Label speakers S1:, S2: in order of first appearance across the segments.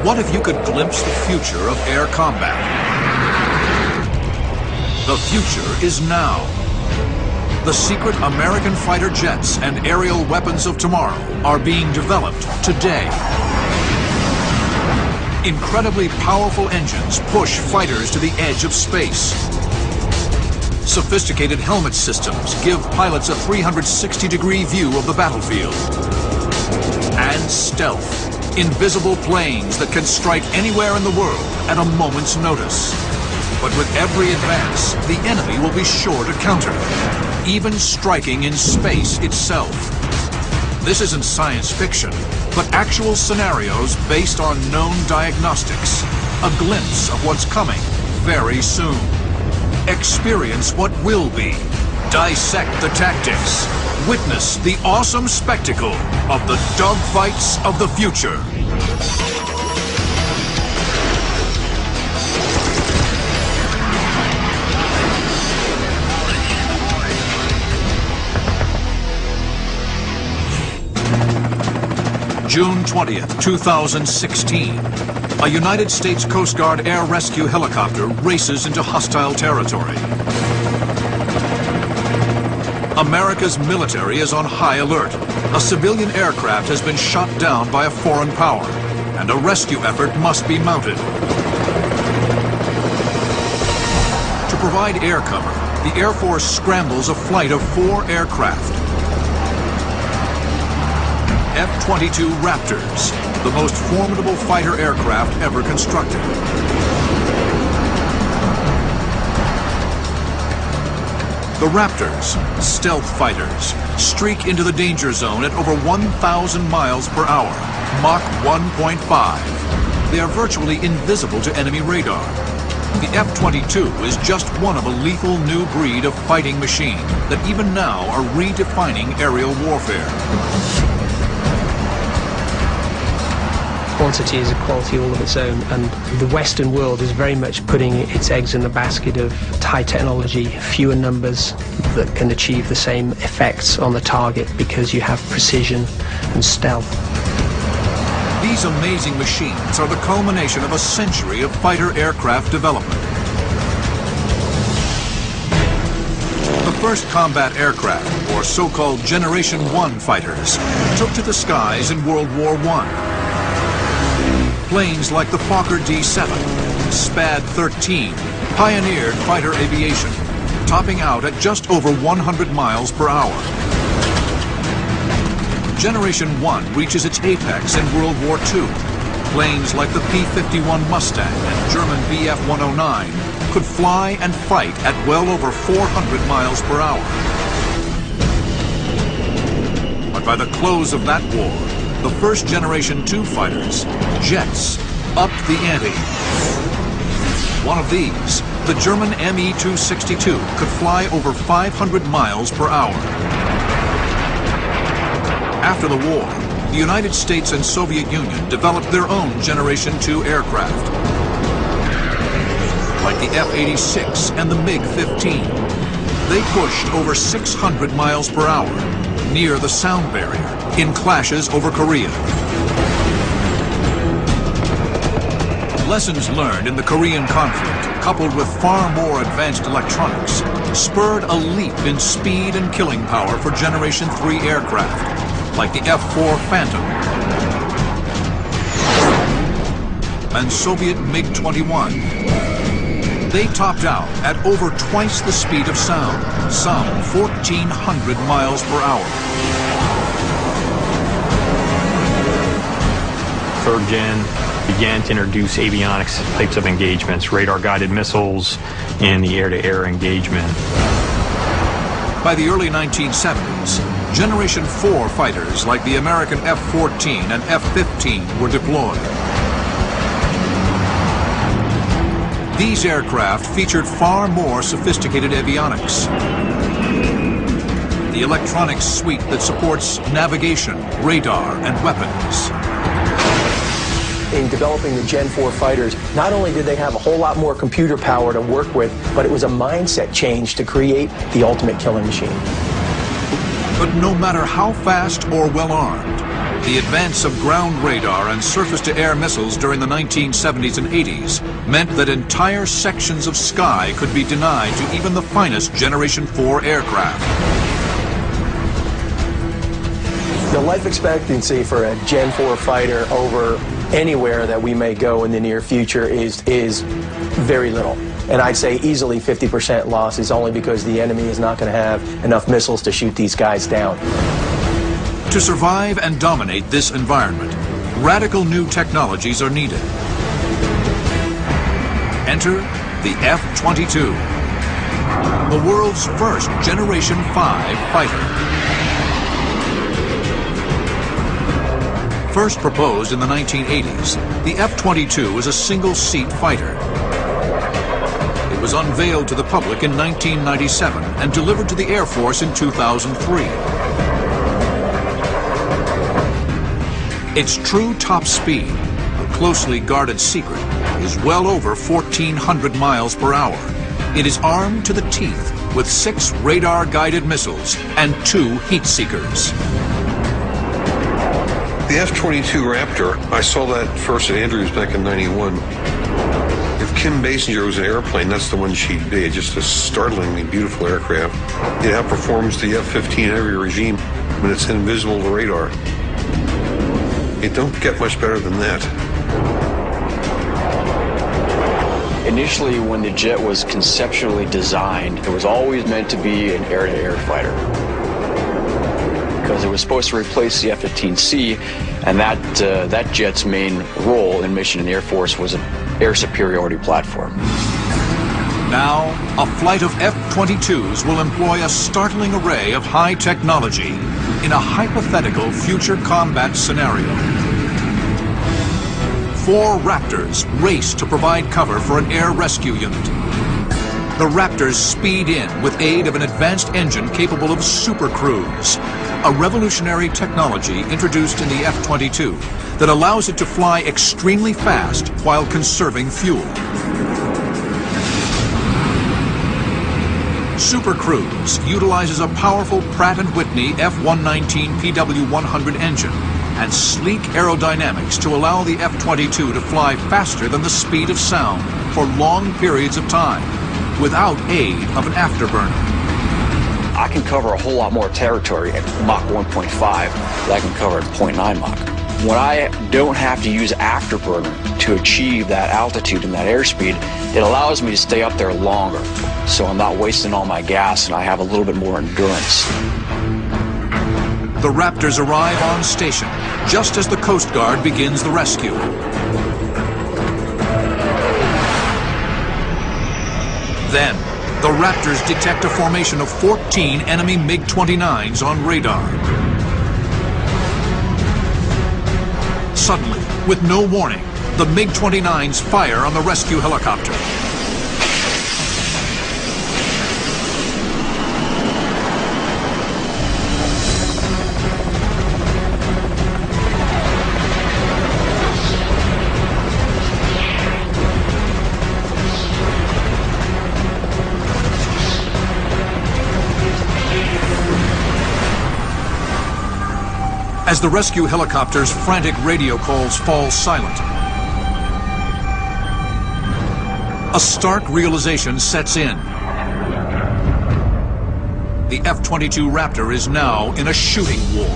S1: What if you could glimpse the future of air combat? The future is now. The secret American fighter jets and aerial weapons of tomorrow are being developed today. Incredibly powerful engines push fighters to the edge of space. Sophisticated helmet systems give pilots a 360-degree view of the battlefield. And stealth. Invisible planes that can strike anywhere in the world at a moment's notice. But with every advance, the enemy will be sure to counter, even striking in space itself. This isn't science fiction, but actual scenarios based on known diagnostics. A glimpse of what's coming very soon. Experience what will be. Dissect the tactics. Witness the awesome spectacle of the dogfights of the future. June 20th, 2016. A United States Coast Guard air rescue helicopter races into hostile territory. America's military is on high alert. A civilian aircraft has been shot down by a foreign power, and a rescue effort must be mounted. To provide air cover, the Air Force scrambles a flight of 4 aircraft. F-22 Raptors, the most formidable fighter aircraft ever constructed. The Raptors, stealth fighters, streak into the danger zone at over 1,000 miles per hour, Mach 1.5. They are virtually invisible to enemy radar. The F-22 is just one of a lethal new breed of fighting machine that even now are redefining aerial warfare.
S2: Quantity is a quality all of its own, and the Western world is very much putting its eggs in the basket of high technology, fewer numbers that can achieve the same effects on the target because you have precision and stealth.
S1: These amazing machines are the culmination of a century of fighter aircraft development. The first combat aircraft, or so-called Generation 1 fighters, took to the skies in World War I. Planes like the Fokker D-7, SPAD-13 pioneered fighter aviation, topping out at just over 100 miles per hour. Generation 1 reaches its apex in World War II. Planes like the P-51 Mustang and German Bf-109 could fly and fight at well over 400 miles per hour. But by the close of that war, the first Generation 2 fighters, jets, upped the ante. One of these, the German Me-262, could fly over 500 miles per hour. After the war, the United States and Soviet Union developed their own Generation 2 aircraft, like the F-86 and the MiG-15. They pushed over 600 miles per hour, near the sound barrier, in clashes over Korea. Lessons learned in the Korean conflict, coupled with far more advanced electronics, spurred a leap in speed and killing power for Generation 3 aircraft, like the F-4 Phantom and Soviet MiG-21. They topped out at over twice the speed of sound, some 1,400 miles per hour.
S3: Third Gen began to introduce avionics types of engagements, radar-guided missiles, and the air-to-air engagement.
S1: By the early 1970s, Generation 4 fighters like the American F-14 and F-15 were deployed. These aircraft featured far more sophisticated avionics. The electronics suite that supports navigation, radar, and weapons.
S4: In developing the Gen 4 fighters, not only did they have a whole lot more computer power to work with, but it was a mindset change to create the ultimate killing machine.
S1: But no matter how fast or well armed, The advance of ground radar and surface-to-air missiles during the 1970s and 80s meant that entire sections of sky could be denied to even the finest Generation 4 aircraft.
S4: The life expectancy for a Gen 4 fighter over anywhere that we may go in the near future is very little. And I'd say easily 50% loss is only because the enemy is not going to have enough missiles to shoot these guys down.
S1: To survive and dominate this environment, radical new technologies are needed. Enter the F-22, the world's first Generation 5 fighter. First proposed in the 1980s, the F-22 is a single-seat fighter. It was unveiled to the public in 1997 and delivered to the Air Force in 2003. Its true top speed, a closely guarded secret, is well over 1,400 miles per hour. It is armed to the teeth with 6 radar-guided missiles and 2 heat seekers.
S5: The F-22 Raptor, I saw that first at Andrews back in '91. If Kim Basinger was an airplane, that's the one she'd be. Just a startlingly beautiful aircraft. It outperforms the F-15 in every regime when it's invisible to radar. It don't get much better than that.
S6: Initially, when the jet was conceptually designed, it was always meant to be an air-to-air fighter, because it was supposed to replace the F-15C, and that jet's main role in mission in the Air Force was an air superiority platform.
S1: Now, a flight of F-22s will employ a startling array of high technology in a hypothetical future combat scenario. 4 Raptors race to provide cover for an air rescue unit. The Raptors speed in with aid of an advanced engine capable of super cruise, a revolutionary technology introduced in the F-22 that allows it to fly extremely fast while conserving fuel. Super Cruise utilizes a powerful Pratt & Whitney F-119 PW-100 engine and sleek aerodynamics to allow the F-22 to fly faster than the speed of sound for long periods of time without aid of an afterburner.
S6: I can cover a whole lot more territory at Mach 1.5 than I can cover at 0.9 Mach. When I don't have to use afterburner to achieve that altitude and that airspeed, it allows me to stay up there longer, so I'm not wasting all my gas and I have a little bit more endurance.
S1: The Raptors arrive on station just as the Coast Guard begins the rescue. Then, the Raptors detect a formation of 14 enemy MiG-29s on radar. Suddenly, with no warning, the MiG-29s fire on the rescue helicopter. As the rescue helicopter's frantic radio calls fall silent, a stark realization sets in. The F-22 Raptor is now in a shooting war.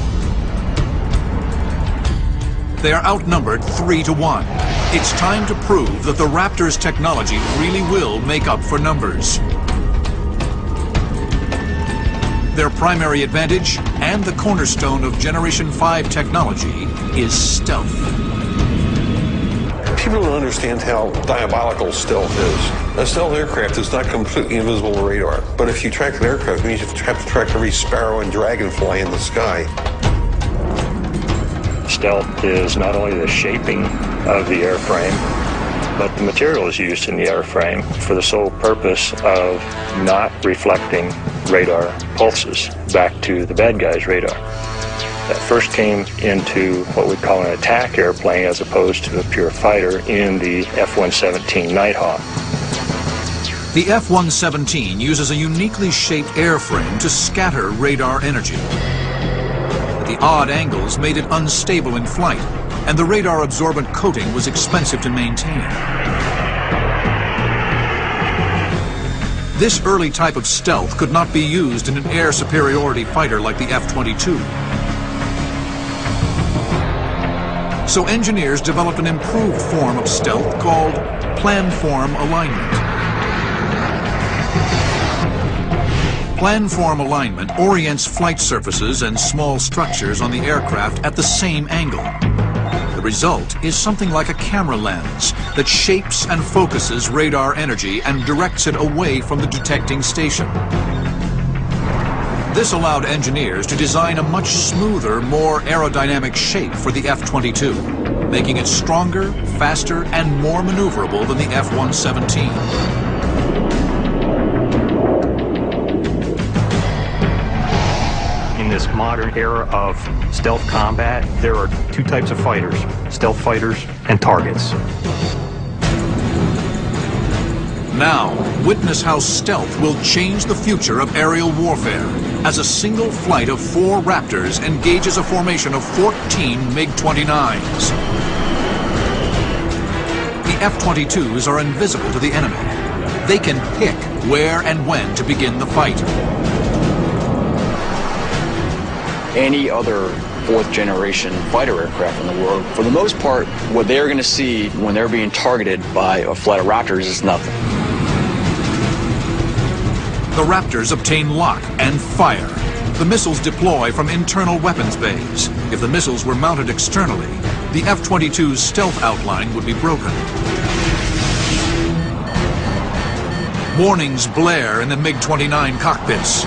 S1: They are outnumbered 3-1. It's time to prove that the Raptor's technology really will make up for numbers. Their primary advantage, and the cornerstone of Generation 5 technology, is stealth.
S5: People don't understand how diabolical stealth is. A stealth aircraft is not completely invisible to radar, but if you track an aircraft, it means you have to track every sparrow and dragonfly in the sky.
S7: Stealth is not only the shaping of the airframe, but the materials used in the airframe for the sole purpose of not reflecting radar pulses back to the bad guy's radar. That first came into what we call an attack airplane as opposed to a pure fighter in the F-117 Nighthawk.
S1: The F-117 uses a uniquely shaped airframe to scatter radar energy. The odd angles made it unstable in flight, and the radar-absorbent coating was expensive to maintain. This early type of stealth could not be used in an air superiority fighter like the F-22. So engineers developed an improved form of stealth called planform alignment. Planform alignment orients flight surfaces and small structures on the aircraft at the same angle. The result is something like a camera lens that shapes and focuses radar energy and directs it away from the detecting station. This allowed engineers to design a much smoother, more aerodynamic shape for the F-22, making it stronger, faster, and more maneuverable than the F-117.
S3: In this modern era of stealth combat, there are two types of fighters: stealth fighters and targets.
S1: Now, witness how stealth will change the future of aerial warfare as a single flight of 4 Raptors engages a formation of 14 MiG-29s. The F-22s are invisible to the enemy. They can pick where and when to begin the fight.
S6: Any other 4th generation fighter aircraft in the world, for the most part, what they're going to see when they're being targeted by a flight of Raptors is nothing.
S1: The Raptors obtain lock and fire. The missiles deploy from internal weapons bays. If the missiles were mounted externally, the F-22's stealth outline would be broken. Warnings blare in the MiG-29 cockpits.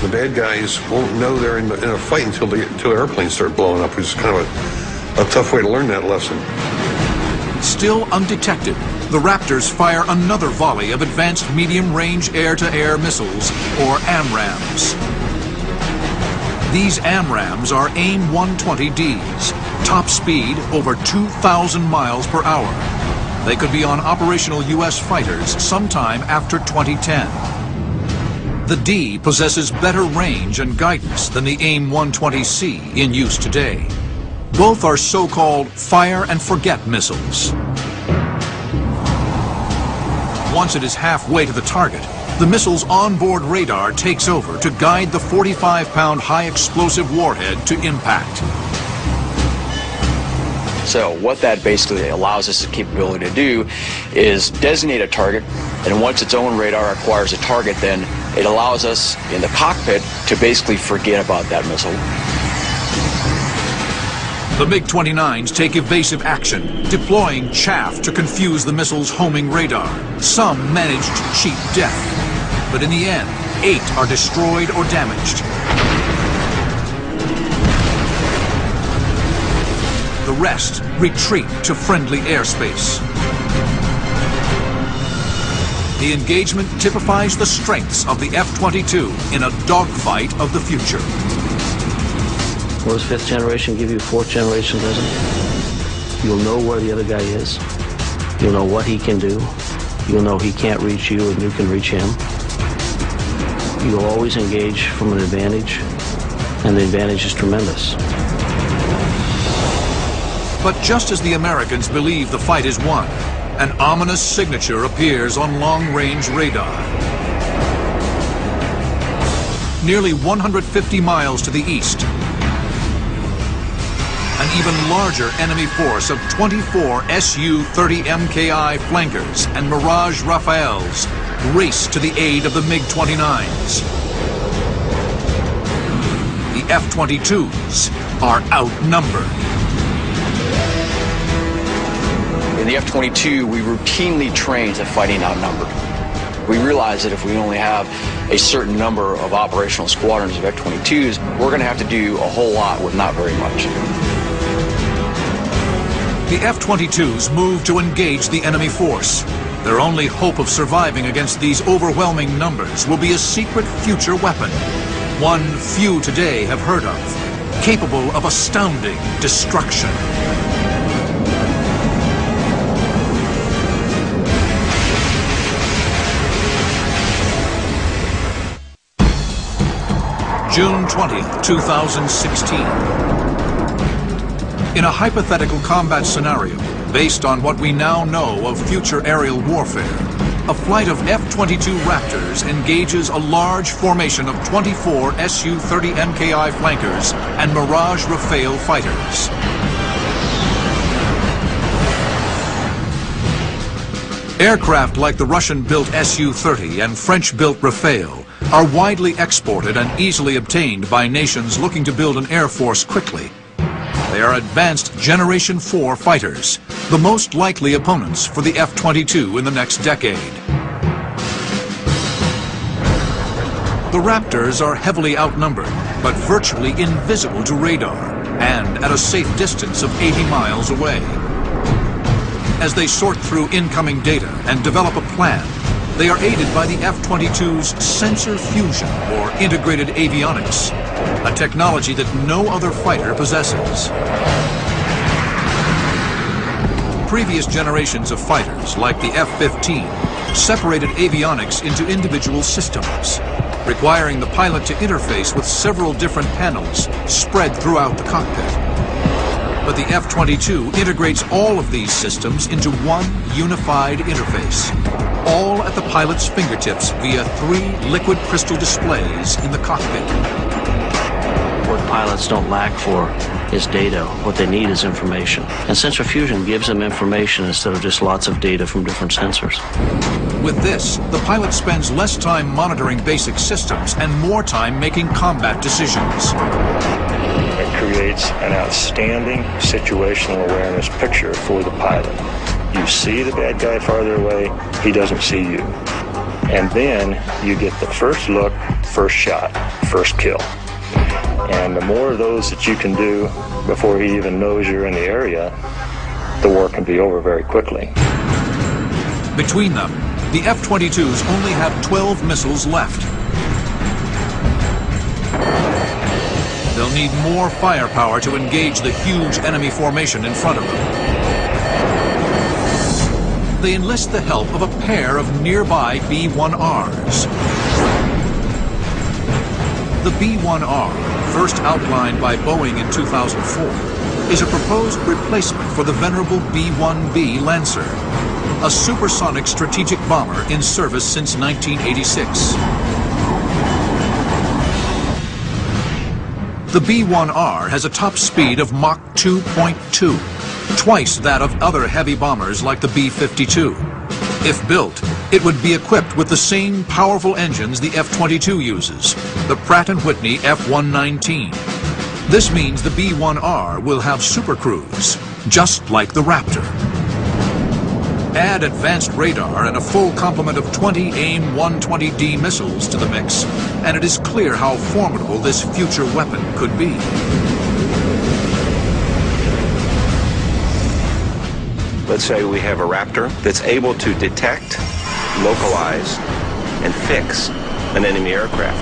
S5: The bad guys won't know they're in a fight until airplanes start blowing up, which is kind of a tough way to learn that lesson.
S1: Still undetected, the Raptors fire another volley of advanced medium-range air-to-air missiles, or AMRAAMs. These AMRAAMs are AIM-120Ds, top speed over 2,000 miles per hour. They could be on operational U.S. fighters sometime after 2010. The D possesses better range and guidance than the AIM-120C in use today. Both are so-called fire-and-forget missiles. Once it is halfway to the target, the missile's onboard radar takes over to guide the 45-pound high-explosive warhead to impact.
S6: So what that basically allows us the capability to do is designate a target, and once its own radar acquires a target, then it allows us in the cockpit to basically forget about that missile.
S1: The MiG-29s take evasive action, deploying chaff to confuse the missile's homing radar. Some manage to cheat death, but in the end, 8 are destroyed or damaged. The rest retreat to friendly airspace. The engagement typifies the strengths of the F-22 in a dogfight of the future.
S8: What does 5th generation give you, 4th generation doesn't? You'll know where the other guy is. You'll know what he can do. You'll know he can't reach you and you can reach him. You'll always engage from an advantage, and the advantage is tremendous.
S1: But just as the Americans believe the fight is won, an ominous signature appears on long-range radar. Nearly 150 miles to the east, an even larger enemy force of 24 Su-30 MKI flankers and Mirage Rafales race to the aid of the MiG-29s. The F-22s are outnumbered.
S6: In the F-22, we routinely train to fighting outnumbered. We realize that if we only have a certain number of operational squadrons of F-22s, we're going to have to do a whole lot with not very much.
S1: The F-22s move to engage the enemy force. Their only hope of surviving against these overwhelming numbers will be a secret future weapon, one few today have heard of, capable of astounding destruction. June 20th, 2016. In a hypothetical combat scenario, based on what we now know of future aerial warfare, a flight of F-22 Raptors engages a large formation of 24 Su-30 MKI flankers and Mirage Rafale fighters. Aircraft like the Russian-built Su-30 and French-built Rafale are widely exported and easily obtained by nations looking to build an air force quickly. They are advanced Generation 4 fighters, the most likely opponents for the F-22 in the next decade. The Raptors are heavily outnumbered, but virtually invisible to radar, and at a safe distance of 80 miles away. As they sort through incoming data and develop a plan, they are aided by the F-22's sensor fusion, or integrated avionics, a technology that no other fighter possesses. Previous generations of fighters, like the F-15, separated avionics into individual systems, requiring the pilot to interface with several different panels spread throughout the cockpit. But the F-22 integrates all of these systems into one unified interface, all at the pilot's fingertips via 3 liquid crystal displays in the cockpit.
S8: What pilots don't lack for is data. What they need is information. And sensor fusion gives them information instead of just lots of data from different sensors.
S1: With this, the pilot spends less time monitoring basic systems and more time making combat decisions.
S7: It creates an outstanding situational awareness picture for the pilot. You see the bad guy farther away, he doesn't see you. And then you get the first look, first shot, first kill. And the more of those that you can do before he even knows you're in the area, the war can be over very quickly.
S1: Between them, the F-22s only have 12 missiles left. They'll need more firepower to engage the huge enemy formation in front of them. They enlist the help of a pair of nearby B-1Rs. The B-1R, first outlined by Boeing in 2004, is a proposed replacement for the venerable B-1B Lancer, a supersonic strategic bomber in service since 1986. The B-1R has a top speed of Mach 2.2, twice that of other heavy bombers like the B-52. If built, it would be equipped with the same powerful engines the F-22 uses, the Pratt & Whitney F-119. This means the B-1R will have supercruise, just like the Raptor. Add advanced radar and a full complement of 20 AIM-120D missiles to the mix, and it is clear how formidable this future weapon could be.
S9: Let's say we have a Raptor that's able to detect, localize, and fix an enemy aircraft.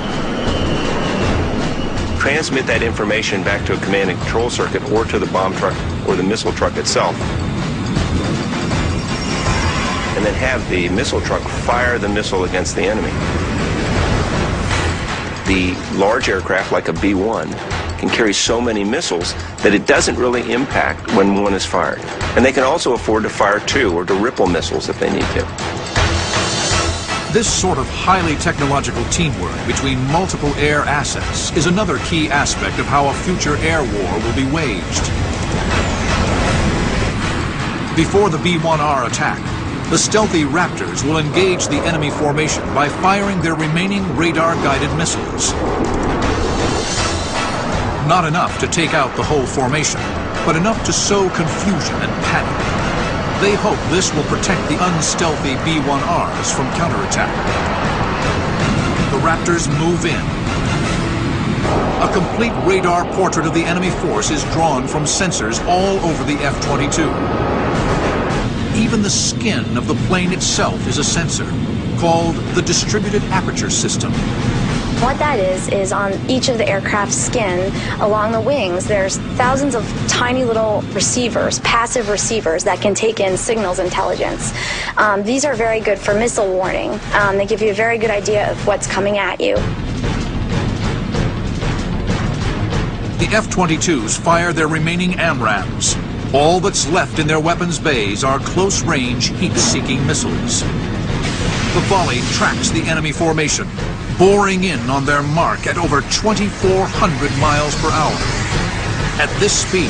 S9: Transmit that information back to a command and control circuit or to the bomb truck or the missile truck itself. And then have the missile truck fire the missile against the enemy. The large aircraft, like a B-1, can carry so many missiles that it doesn't really impact when one is fired. And they can also afford to fire 2 or to ripple missiles if they need to.
S1: This sort of highly technological teamwork between multiple air assets is another key aspect of how a future air war will be waged. Before the B-1R attack, the stealthy Raptors will engage the enemy formation by firing their remaining radar-guided missiles. Not enough to take out the whole formation, but enough to sow confusion and panic. They hope this will protect the unstealthy B-1Rs from counterattack. The Raptors move in. A complete radar portrait of the enemy force is drawn from sensors all over the F-22. Even the skin of the plane itself is a sensor, called the Distributed Aperture System.
S10: What that is on each of the aircraft's skin, along the wings, there's thousands of tiny little receivers, passive receivers, that can take in signals intelligence. These are very good for missile warning. They give you a very good idea of what's coming at you.
S1: The F-22s fire their remaining AMRAAMs. All that's left in their weapons bays are close-range, heat-seeking missiles. The volley tracks the enemy formation, boring in on their mark at over 2,400 miles per hour. At this speed,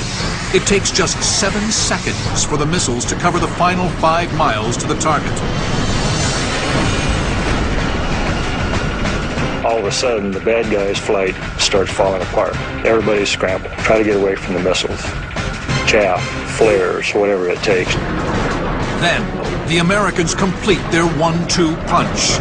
S1: it takes just 7 seconds for the missiles to cover the final 5 miles to the target.
S7: All of a sudden, the bad guy's flight starts falling apart. Everybody's scrambling, try to get away from the missiles. Chaff, flares, whatever it takes.
S1: Then, the Americans complete their 1-2 punch.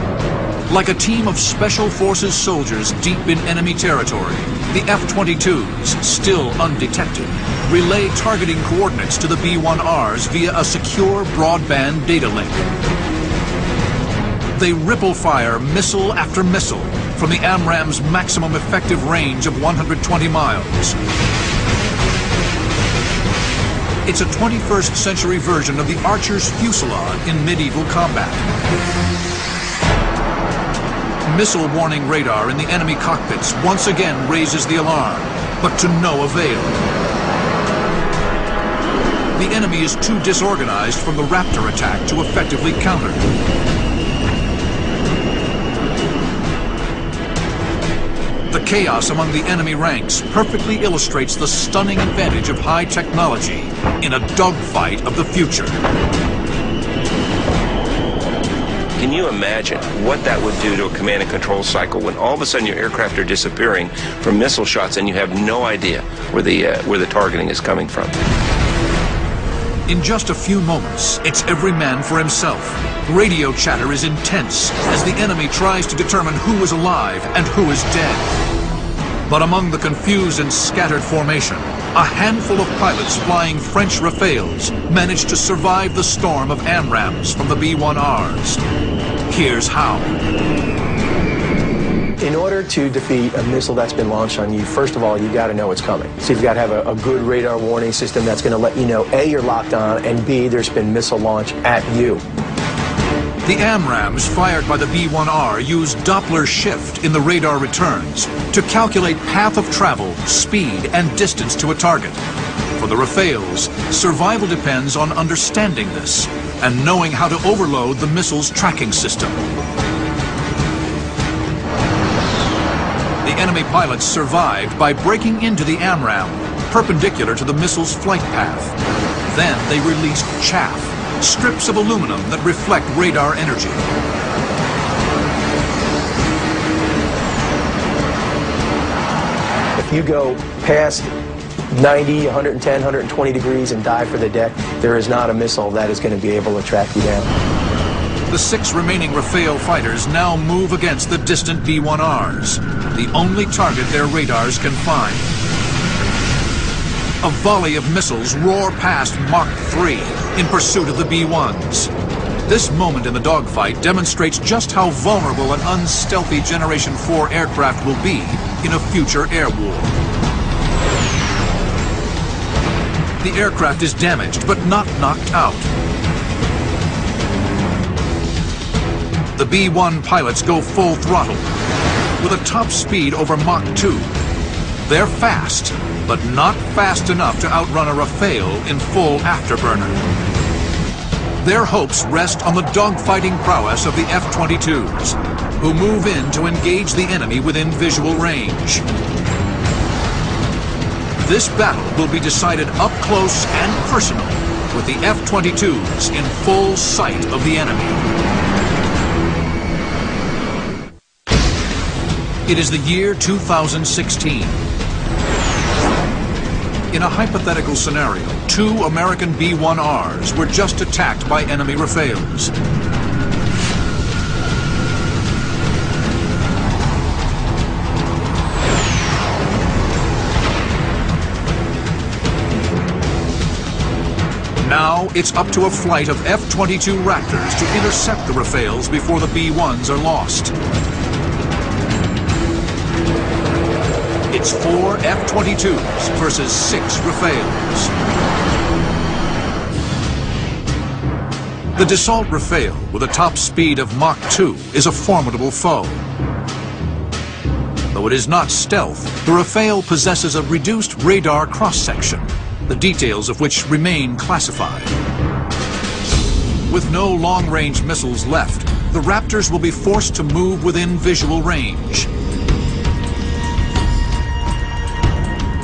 S1: Like a team of Special Forces soldiers deep in enemy territory, the F-22s, still undetected, relay targeting coordinates to the B-1Rs via a secure broadband data link. They ripple fire missile after missile from the AMRAAM's maximum effective range of 120 miles. It's a 21st century version of the Archer's fusillade in medieval combat. Missile warning radar in the enemy cockpits once again raises the alarm, but to no avail. The enemy is too disorganized from the Raptor attack to effectively counter. The chaos among the enemy ranks perfectly illustrates the stunning advantage of high technology in a dogfight of the future.
S9: Can you imagine what that would do to a command and control cycle when all of a sudden your aircraft are disappearing from missile shots and you have no idea where the targeting is coming from?
S1: In just a few moments, it's every man for himself. Radio chatter is intense as the enemy tries to determine who is alive and who is dead. But among the confused and scattered formation, a handful of pilots flying French Rafales managed to survive the storm of AMRAAMs from the B-1Rs. Here's how.
S4: In order to defeat a missile that's been launched on you, first of all, you've got to know it's coming. So you've got to have a good radar warning system that's going to let you know, A, you're locked on, and B, there's been missile launch at you.
S1: The AMRAAMs fired by the B-1R use Doppler shift in the radar returns to calculate path of travel, speed, and distance to a target. For the Rafales, survival depends on understanding this and knowing how to overload the missile's tracking system. The enemy pilots survived by breaking into the AMRAAM, perpendicular to the missile's flight path. Then they released chaff, strips of aluminum that reflect radar energy.
S4: If you go past 90, 110, 120 degrees and dive for the deck, there is not a missile that is going to be able to track you down.
S1: The 6 remaining Rafale fighters now move against the distant B-1Rs, the only target their radars can find. A volley of missiles roar past Mach 3 in pursuit of the B-1s. This moment in the dogfight demonstrates just how vulnerable an unstealthy Generation 4 aircraft will be in a future air war. The aircraft is damaged, but not knocked out. The B-1 pilots go full throttle, with a top speed over Mach 2. They're fast, but not fast enough to outrun a Rafale in full afterburner. Their hopes rest on the dogfighting prowess of the F-22s, who move in to engage the enemy within visual range. This battle will be decided up close and personal, with the F-22s in full sight of the enemy. It is the year 2016. In a hypothetical scenario, 2 American B-1Rs were just attacked by enemy Rafales. Now it's up to a flight of F-22 Raptors to intercept the Rafales before the B-1s are lost. It's 4 F-22s versus 6 Rafales. The Dassault Rafale, with a top speed of Mach 2, is a formidable foe. The Though it is not stealth, the Rafale possesses a reduced radar cross-section, the details of which remain classified. With no long-range missiles left, the Raptors will be forced to move within visual range.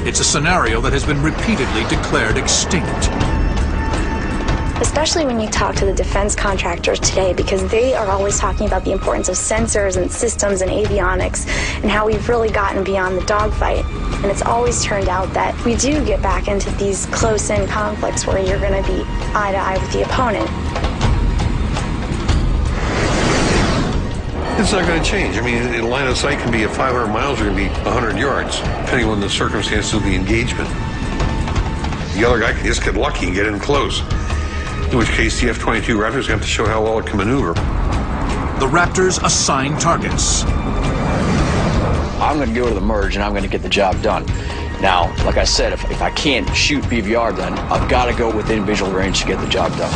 S1: It's a scenario that has been repeatedly declared extinct.
S10: Especially when you talk to the defense contractors today, because they are always talking about the importance of sensors and systems and avionics and how we've really gotten beyond the dogfight. And it's always turned out that we do get back into these close-in conflicts where you're going to be eye to eye with the opponent.
S5: It's not going to change. I mean, a line of sight can be at 500 miles or it can be 100 yards, depending on the circumstances of the engagement. The other guy can just get lucky and get in close, in which case the F-22 Raptors have to show how well it can maneuver.
S1: The Raptors assign targets.
S6: I'm going to go to the merge and I'm going to get the job done. Now, like I said, if I can't shoot BVR, then I've got to go within visual range to get the job done.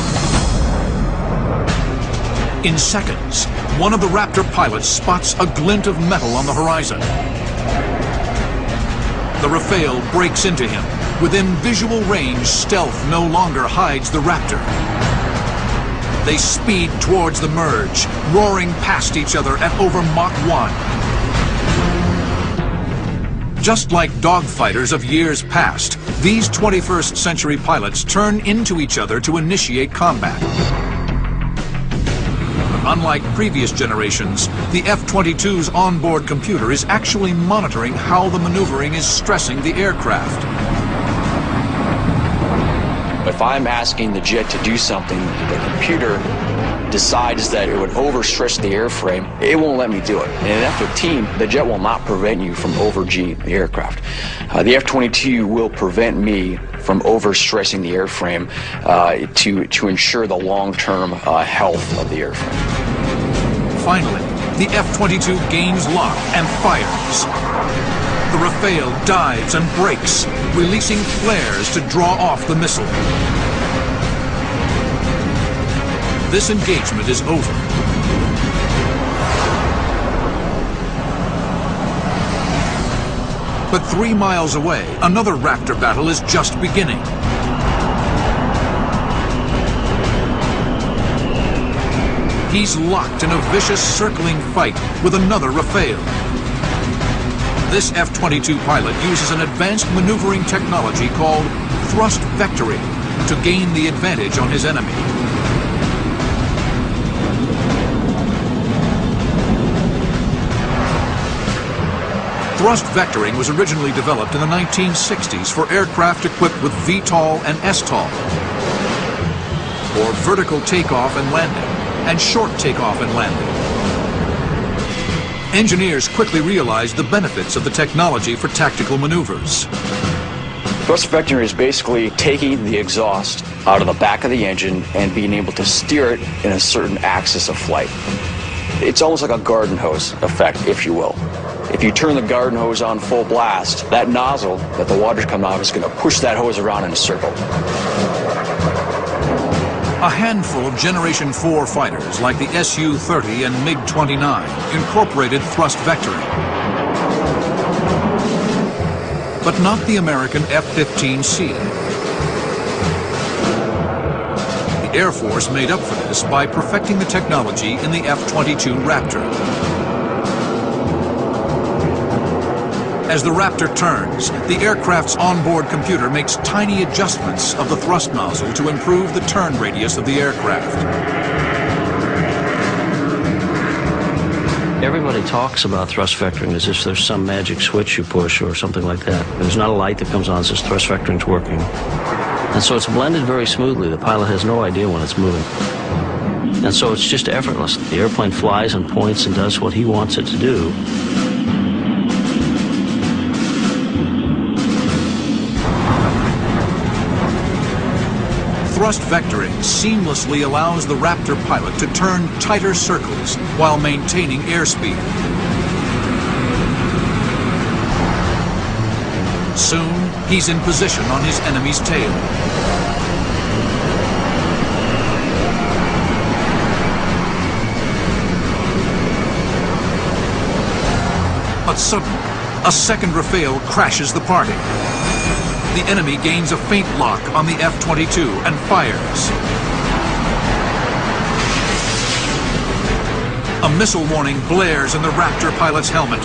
S1: In seconds, one of the Raptor pilots spots a glint of metal on the horizon. The Rafale breaks into him. Within visual range, stealth no longer hides the Raptor. They speed towards the merge, roaring past each other at over Mach 1. Just like dogfighters of years past, these 21st century pilots turn into each other to initiate combat. Unlike previous generations, the F-22's onboard computer is actually monitoring how the maneuvering is stressing the aircraft.
S6: If I'm asking the jet to do something, the computer decides that it would overstress the airframe, it won't let me do it. And in an F-15, the jet will not prevent you from over-G the aircraft. The F-22 will prevent me from overstressing the airframe to ensure the long-term health of the airframe.
S1: Finally, the F-22 gains lock and fires. The Rafale dives and brakes, releasing flares to draw off the missile. This engagement is over. But 3 miles away, another Raptor battle is just beginning. He's locked in a vicious circling fight with another Rafale. This F-22 pilot uses an advanced maneuvering technology called thrust vectoring to gain the advantage on his enemy. Thrust vectoring was originally developed in the 1960s for aircraft equipped with VTOL and STOL, or vertical takeoff and landing, and short takeoff and landing. Engineers quickly realized the benefits of the technology for tactical maneuvers.
S6: Thrust vectoring is basically taking the exhaust out of the back of the engine and being able to steer it in a certain axis of flight. It's almost like a garden hose effect, if you will. If you turn the garden hose on full blast, that nozzle that the water's coming out of is going to push that hose around in a circle.
S1: A handful of Generation 4 fighters, like the Su-30 and MiG-29, incorporated thrust vectoring. But not the American F-15C. The Air Force made up for this by perfecting the technology in the F-22 Raptor. As the Raptor turns, the aircraft's onboard computer makes tiny adjustments of the thrust nozzle to improve the turn radius of the aircraft.
S8: Everybody talks about thrust vectoring as if there's some magic switch you push or something like that. There's not a light that comes on that says thrust vectoring's working. And so it's blended very smoothly. The pilot has no idea when it's moving. And so it's just effortless. The airplane flies and points and does what he wants it to do.
S1: Thrust vectoring seamlessly allows the Raptor pilot to turn tighter circles while maintaining airspeed. Soon, he's in position on his enemy's tail. But suddenly, A second Rafale crashes the party. The enemy gains a feint lock on the F-22 and fires. A missile warning blares in the Raptor pilot's helmet.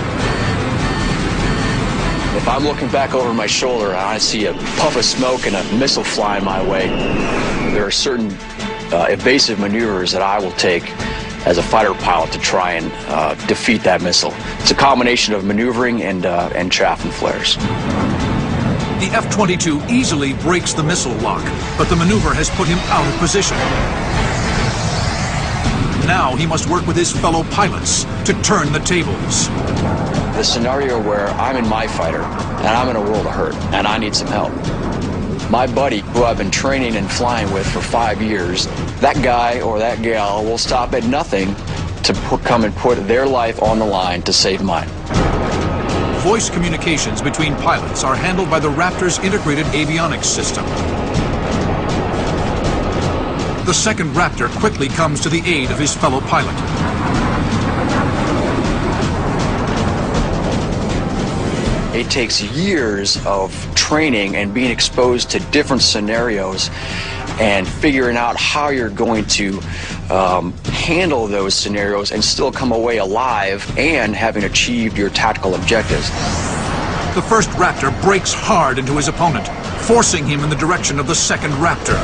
S6: If I'm looking back over my shoulder and I see a puff of smoke and a missile flying my way, there are certain evasive maneuvers that I will take as a fighter pilot to try and defeat that missile. It's a combination of maneuvering and chaff and flares.
S1: The F-22 easily breaks the missile lock, but the maneuver has put him out of position. Now he must work with his fellow pilots to turn the tables.
S6: The scenario where I'm in my fighter and I'm in a world of hurt and I need some help. My buddy, who I've been training and flying with for 5 years, that guy or that gal will stop at nothing to come and put their life on the line to save mine.
S1: Voice communications between pilots are handled by the Raptor's integrated avionics system. The second Raptor quickly comes to the aid of his fellow pilot.
S6: It takes years of training and being exposed to different scenarios and figuring out how you're going to handle those scenarios and still come away alive and having achieved your tactical objectives.
S1: The first Raptor breaks hard into his opponent, forcing him in the direction of the second Raptor.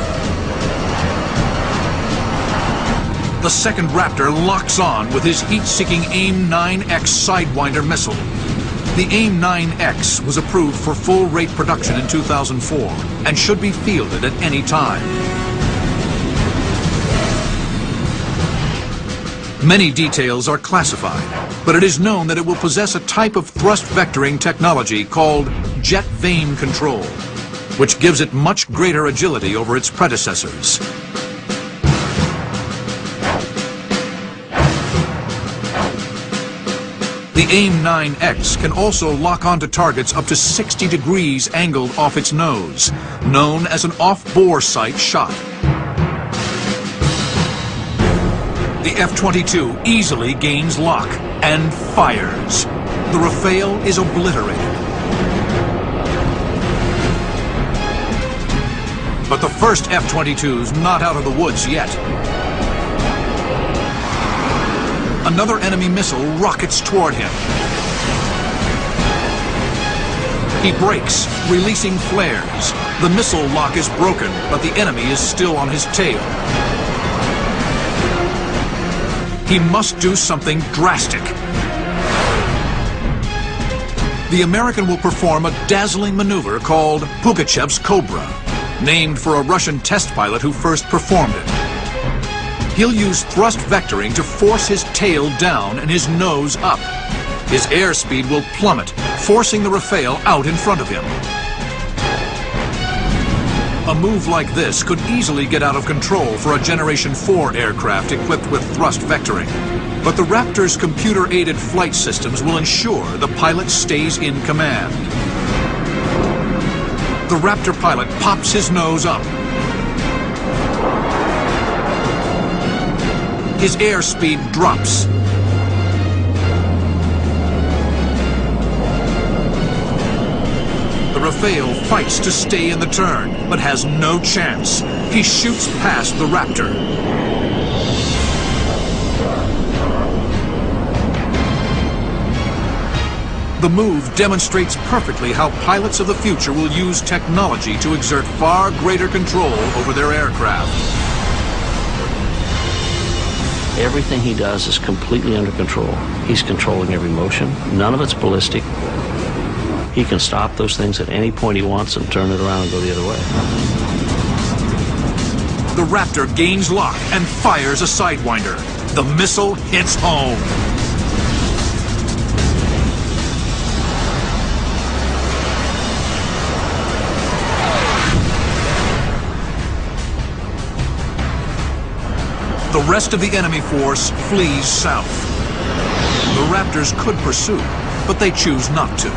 S1: The second Raptor locks on with his heat-seeking AIM-9X Sidewinder missile. The AIM-9X was approved for full-rate production in 2004 and should be fielded at any time. Many details are classified, but it is known that it will possess a type of thrust vectoring technology called jet vane control, which gives it much greater agility over its predecessors. The AIM-9X can also lock onto targets up to 60 degrees angled off its nose, known as an off-bore sight shot. The F-22 easily gains lock and fires. The Rafale is obliterated. But the first F-22's not out of the woods yet. Another enemy missile rockets toward him. He brakes, releasing flares. The missile lock is broken, but the enemy is still on his tail. He must do something drastic. The American will perform a dazzling maneuver called Pugachev's Cobra, named for a Russian test pilot who first performed it. He'll use thrust vectoring to force his tail down and his nose up. His airspeed will plummet, forcing the Rafale out in front of him. A move like this could easily get out of control for a Generation 4 aircraft equipped with thrust vectoring. But the Raptor's computer-aided flight systems will ensure the pilot stays in command. The Raptor pilot pops his nose up. His airspeed drops. The Rafale fights to stay in the turn, but has no chance. He shoots past the Raptor. The move demonstrates perfectly how pilots of the future will use technology to exert far greater control over their aircraft.
S8: Everything he does is completely under control. He's controlling every motion. None of it's ballistic. He can stop those things at any point he wants and turn it around and go the other way.
S1: The Raptor gains lock and fires a Sidewinder. The missile hits home. The rest of the enemy force flees south. The Raptors could pursue, but they choose not to.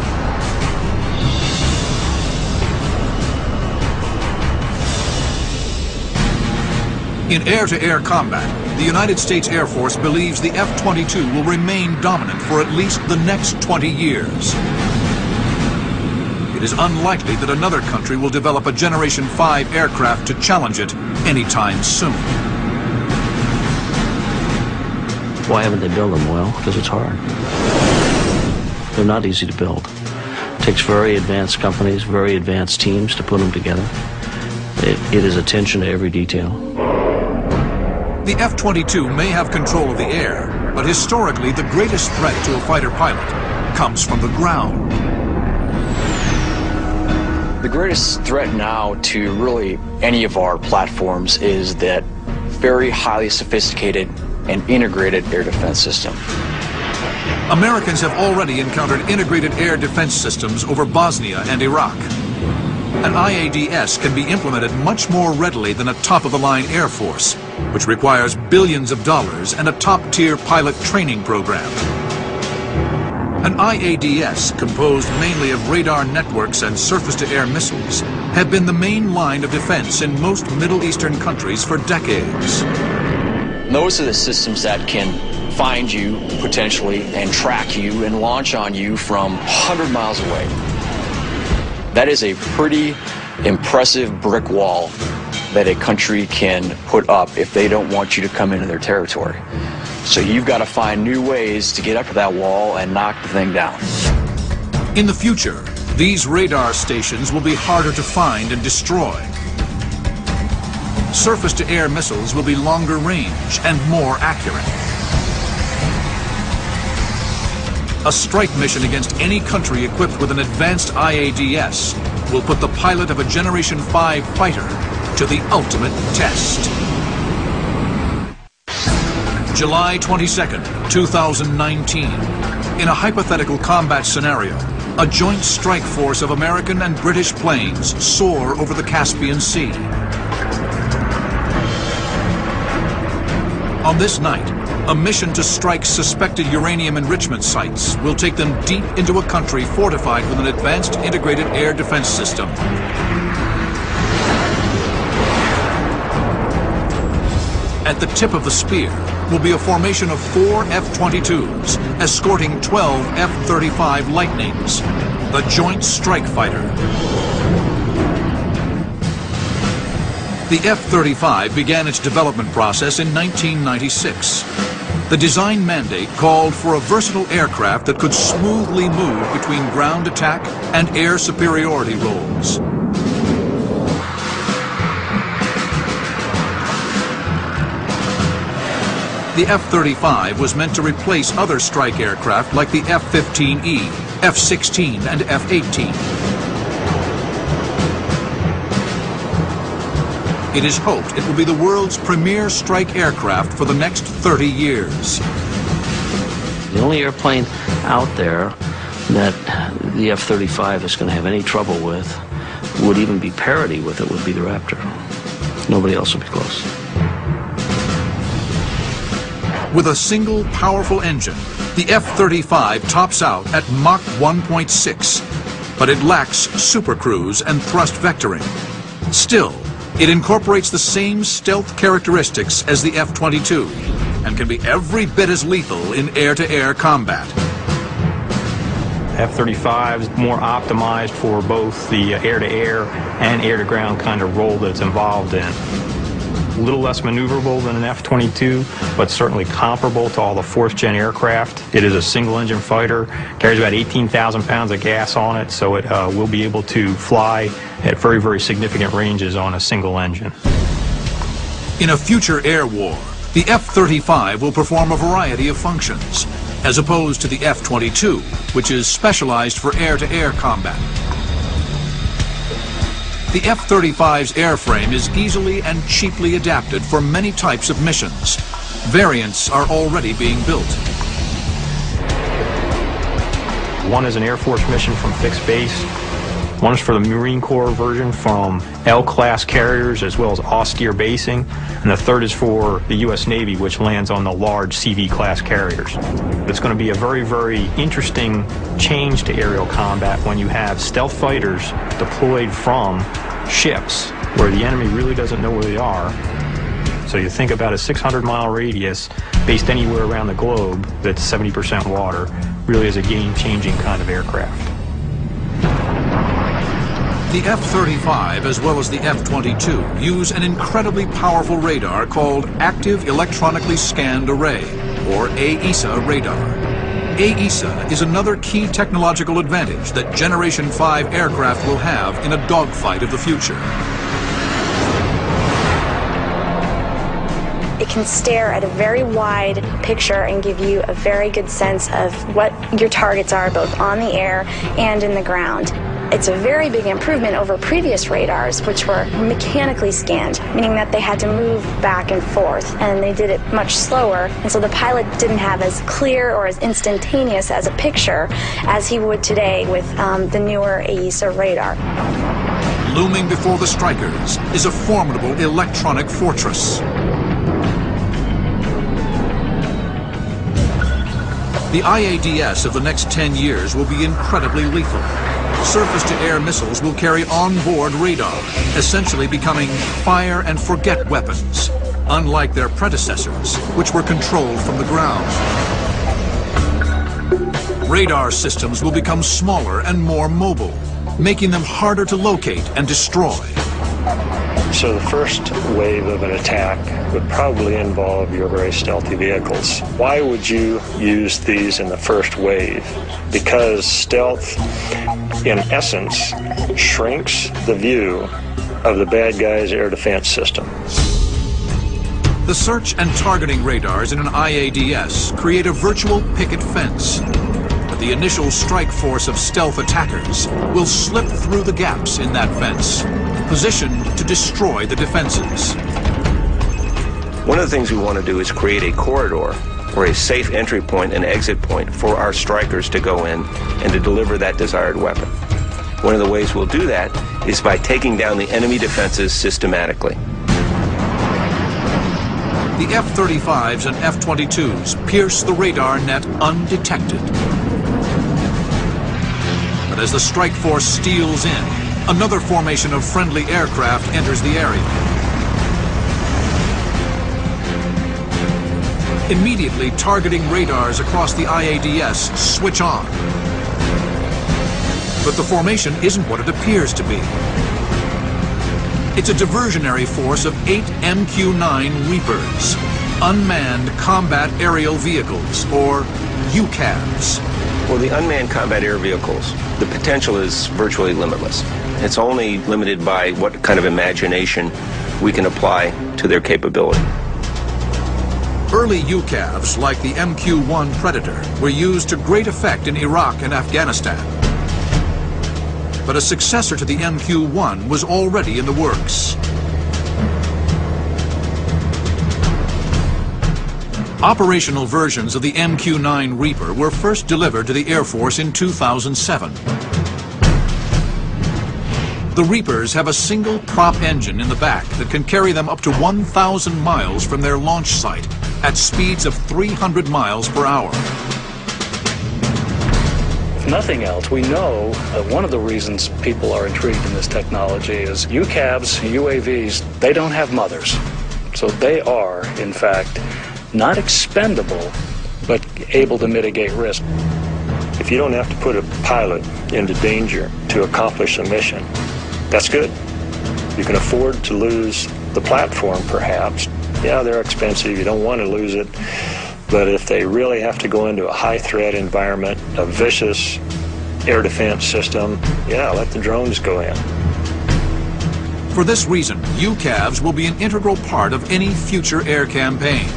S1: In air-to-air combat, the United States Air Force believes the F-22 will remain dominant for at least the next 20 years. it is unlikely that another country will develop a Generation 5 aircraft to challenge it anytime soon.
S8: Why haven't they built them? Well, because it's hard. They're not easy to build. It takes very advanced companies, very advanced teams to put them together. It is attention to every detail.
S1: The F-22 may have control of the air, but historically the greatest threat to a fighter pilot comes from the ground.
S6: The greatest threat now to really any of our platforms is that very highly sophisticated and integrated air defense system.
S1: Americans have already encountered integrated air defense systems over Bosnia and Iraq. An IADS can be implemented much more readily than a top-of-the-line Air Force, which requires billions of dollars and a top-tier pilot training program. An IADS, composed mainly of radar networks and surface-to-air missiles, have been the main line of defense in most Middle Eastern countries for decades.
S6: Those are the systems that can find you, potentially, and track you and launch on you from 100 miles away. That is a pretty impressive brick wall that a country can put up if they don't want you to come into their territory. So you've got to find new ways to get up to that wall and knock the thing down.
S1: In the future, these radar stations will be harder to find and destroy. Surface-to-air missiles will be longer range and more accurate. A strike mission against any country equipped with an advanced IADS will put the pilot of a Generation 5 fighter to the ultimate test. July 22nd, 2019. In a hypothetical combat scenario, a joint strike force of American and British planes soar over the Caspian Sea. On this night, a mission to strike suspected uranium enrichment sites will take them deep into a country fortified with an advanced integrated air defense system. At the tip of the spear will be a formation of 4 F-22s escorting 12 F-35 Lightnings, the Joint Strike Fighter. The F-35 began its development process in 1996. The design mandate called for a versatile aircraft that could smoothly move between ground attack and air superiority roles. The F-35 was meant to replace other strike aircraft like the F-15E, F-16, and F-18. It is hoped it will be the world's premier strike aircraft for the next 30 years.
S8: The only airplane out there that the F-35 is going to have any trouble with, would even be parity with it, would be the Raptor. Nobody else will be close.
S1: With a single powerful engine, the F-35 tops out at Mach 1.6, but it lacks supercruise and thrust vectoring. Still, it incorporates the same stealth characteristics as the F-22 and can be every bit as lethal in air-to-air combat.
S3: F-35 is more optimized for both the air-to-air and air-to-ground kind of role that it's involved in. A little less maneuverable than an F-22, but certainly comparable to all the fourth-gen aircraft. It is a single-engine fighter, carries about 18,000 pounds of gas on it, so it will be able to fly at very, very significant ranges on a single engine.
S1: In a future air war, the F-35 will perform a variety of functions, as opposed to the F-22, which is specialized for air-to-air combat. The F-35's airframe is easily and cheaply adapted for many types of missions. Variants are already being built.
S3: One is an Air Force mission from fixed base. One is for the Marine Corps version from L-class carriers as well as austere basing. And the third is for the U.S. Navy, which lands on the large CV-class carriers. It's going to be a very, very interesting change to aerial combat when you have stealth fighters deployed from ships where the enemy really doesn't know where they are. So you think about a 600-mile radius based anywhere around the globe that's 70% water, really is a game-changing kind of aircraft.
S1: The F-35 as well as the F-22 use an incredibly powerful radar called Active Electronically Scanned Array, or AESA radar. AESA is another key technological advantage that Generation 5 aircraft will have in a dogfight of the future.
S10: It can stare at a very wide picture and give you a very good sense of what your targets are both on the air and in the ground. It's a very big improvement over previous radars, which were mechanically scanned, meaning that they had to move back and forth, and they did it much slower, and so the pilot didn't have as clear or as instantaneous as a picture as he would today with the newer AESA radar.
S1: Looming before the strikers is a formidable electronic fortress. The IADS of the next 10 years will be incredibly lethal. Surface-to-air missiles will carry on-board radar, essentially becoming fire-and-forget weapons, unlike their predecessors, which were controlled from the ground. Radar systems will become smaller and more mobile, making them harder to locate and destroy.
S7: So the first wave of an attack would probably involve your very stealthy vehicles. Why would you use these in the first wave? Because stealth, in essence, shrinks the view of the bad guy's air defense system.
S1: The search and targeting radars in an IADS create a virtual picket fence. But the initial strike force of stealth attackers will slip through the gaps in that fence, positioned to destroy the defenses.
S9: One of the things we want to do is create a corridor or a safe entry point and exit point for our strikers to go in and to deliver that desired weapon. One of the ways we'll do that is by taking down the enemy defenses systematically.
S1: The F-35s and F-22s pierce the radar net undetected. But as the strike force steals in, another formation of friendly aircraft enters the area. Immediately, targeting radars across the IADS switch on. But the formation isn't what it appears to be. It's a diversionary force of 8 MQ-9 Reapers, Unmanned Combat Aerial Vehicles, or UCAVs.
S9: For the unmanned combat air vehicles, the potential is virtually limitless. It's only limited by what kind of imagination we can apply to their capability.
S1: Early UCAVs, like the MQ-1 Predator, were used to great effect in Iraq and Afghanistan. But a successor to the MQ-1 was already in the works. Operational versions of the MQ-9 Reaper were first delivered to the Air Force in 2007. The Reapers have a single prop engine in the back that can carry them up to 1,000 miles from their launch site at speeds of 300 miles per hour.
S11: If nothing else, we know that one of the reasons people are intrigued in this technology is UCAVs, UAVs, they don't have mothers. So they are, in fact, not expendable, but able to mitigate risk.
S7: If you don't have to put a pilot into danger to accomplish a mission, that's good. You can afford to lose the platform, perhaps. Yeah, they're expensive, you don't want to lose it. But if they really have to go into a high-threat environment, a vicious air defense system, yeah, let the drones go in.
S1: For this reason, UCAVs will be an integral part of any future air campaign.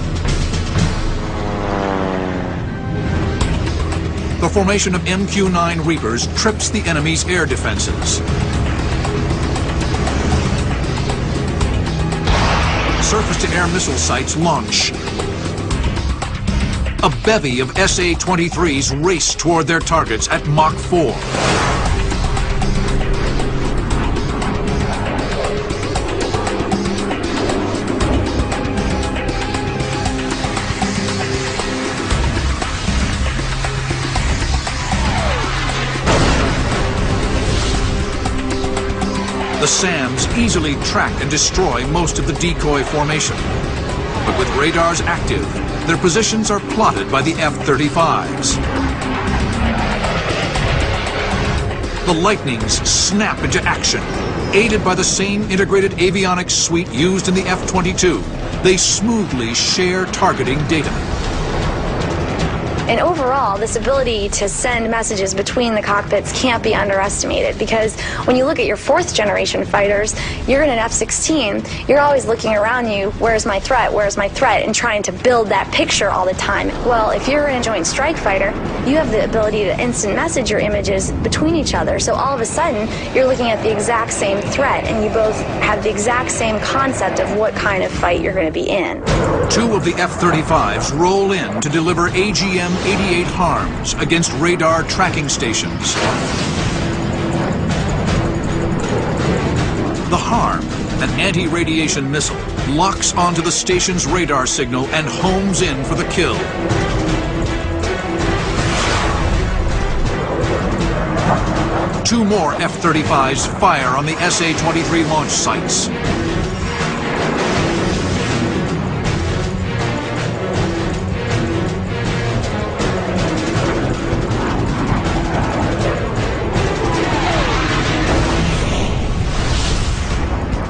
S1: The formation of MQ-9 Reapers trips the enemy's air defenses. Surface-to-air missile sites launch. A bevy of SA-23s race toward their targets at Mach 4. The SAMs easily track and destroy most of the decoy formation. But with radars active, their positions are plotted by the F-35s. the Lightnings snap into action. Aided by the same integrated avionics suite used in the F-22, they smoothly share targeting data.
S10: And overall, this ability to send messages between the cockpits can't be underestimated, because when you look at your fourth generation fighters, you're in an F-16, you're always looking around you, where's my threat, and trying to build that picture all the time. Well, if you're in a Joint Strike Fighter, you have the ability to instant message your images between each other. So all of a sudden, you're looking at the exact same threat, and you both have the exact same concept of what kind of fight you're going to be in.
S1: Two of the F-35s roll in to deliver AGM-88 harms against radar tracking stations. The HARM, an anti-radiation missile, locks onto the station's radar signal and homes in for the kill. Two more F-35s fire on the SA-23 launch sites.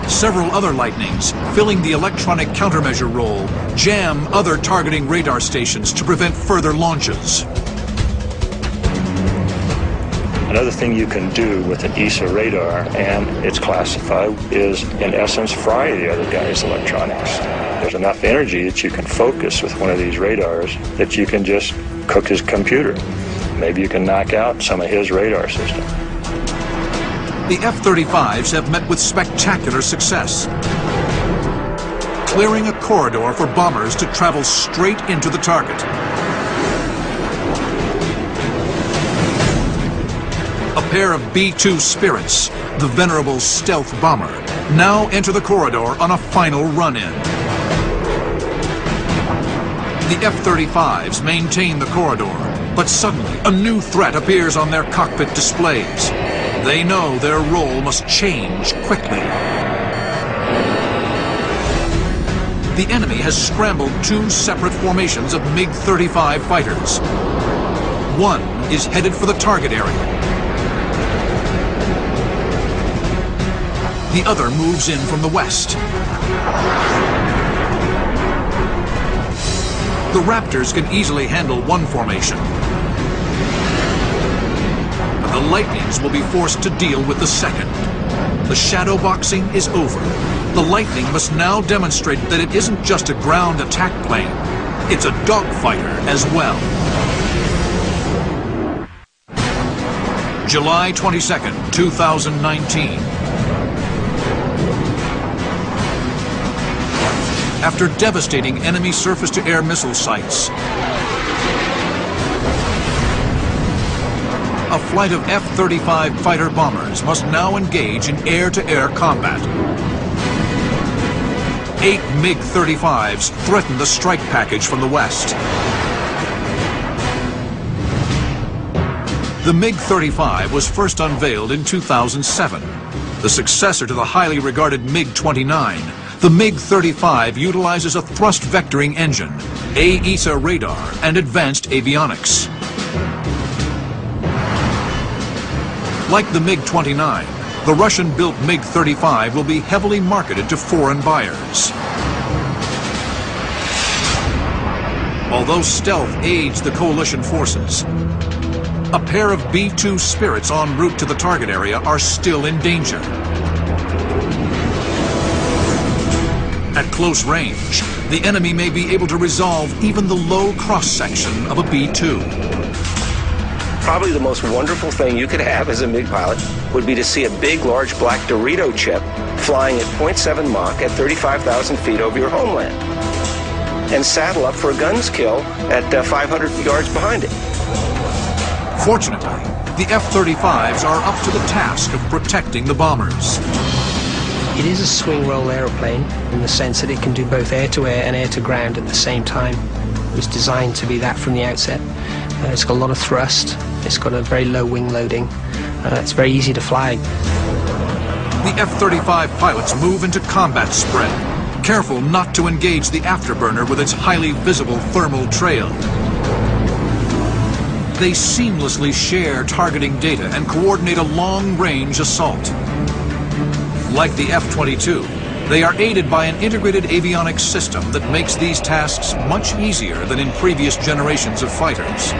S1: Several other Lightnings, filling the electronic countermeasure role, jam other targeting radar stations to prevent further launches.
S7: Another thing you can do with an ESA radar, and it's classified, is in essence fry the other guy's electronics. There's enough energy that you can focus with one of these radars that you can just cook his computer. Maybe you can knock out some of his radar system.
S1: The F-35s have met with spectacular success, clearing a corridor for bombers to travel straight into the target. A pair of B-2 Spirits, the venerable stealth bomber, now enter the corridor on a final run-in. The F-35s maintain the corridor, but suddenly a new threat appears on their cockpit displays. They know their role must change quickly. The enemy has scrambled two separate formations of MiG-35 fighters. One is headed for the target area. The other moves in from the west. The Raptors can easily handle one formation. The Lightnings will be forced to deal with the second. The shadow boxing is over. The Lightning must now demonstrate that it isn't just a ground attack plane. It's a dogfighter as well. July 22nd, 2019. After devastating enemy surface-to-air missile sites, a flight of F-35 fighter bombers must now engage in air-to-air combat. 8 MiG-35s threaten the strike package from the west. The MiG-35 was first unveiled in 2007. The successor to the highly regarded MiG-29, the MiG-35 utilizes a thrust vectoring engine, AESA radar, and advanced avionics. Like the MiG-29, the Russian-built MiG-35 will be heavily marketed to foreign buyers. Although stealth aids the coalition forces, a pair of B-2 Spirits en route to the target area are still in danger. At close range, the enemy may be able to resolve even the low cross-section of a B-2.
S9: Probably the most wonderful thing you could have as a MiG pilot would be to see a big, large black Dorito chip flying at 0.7 Mach at 35,000 feet over your homeland, and saddle up for a guns kill at 500 yards behind it.
S1: Fortunately, the F-35s are up to the task of protecting the bombers.
S2: It is a swing-roll aeroplane in the sense that it can do both air-to-air and air-to-ground at the same time. It was designed to be that from the outset. It's got a lot of thrust, it's got a very low wing loading, it's very easy to fly.
S1: The F-35 pilots move into combat spread, careful not to engage the afterburner with its highly visible thermal trail. They seamlessly share targeting data and coordinate a long-range assault. Like the F-22, they are aided by an integrated avionics system that makes these tasks much easier than in previous generations of fighters.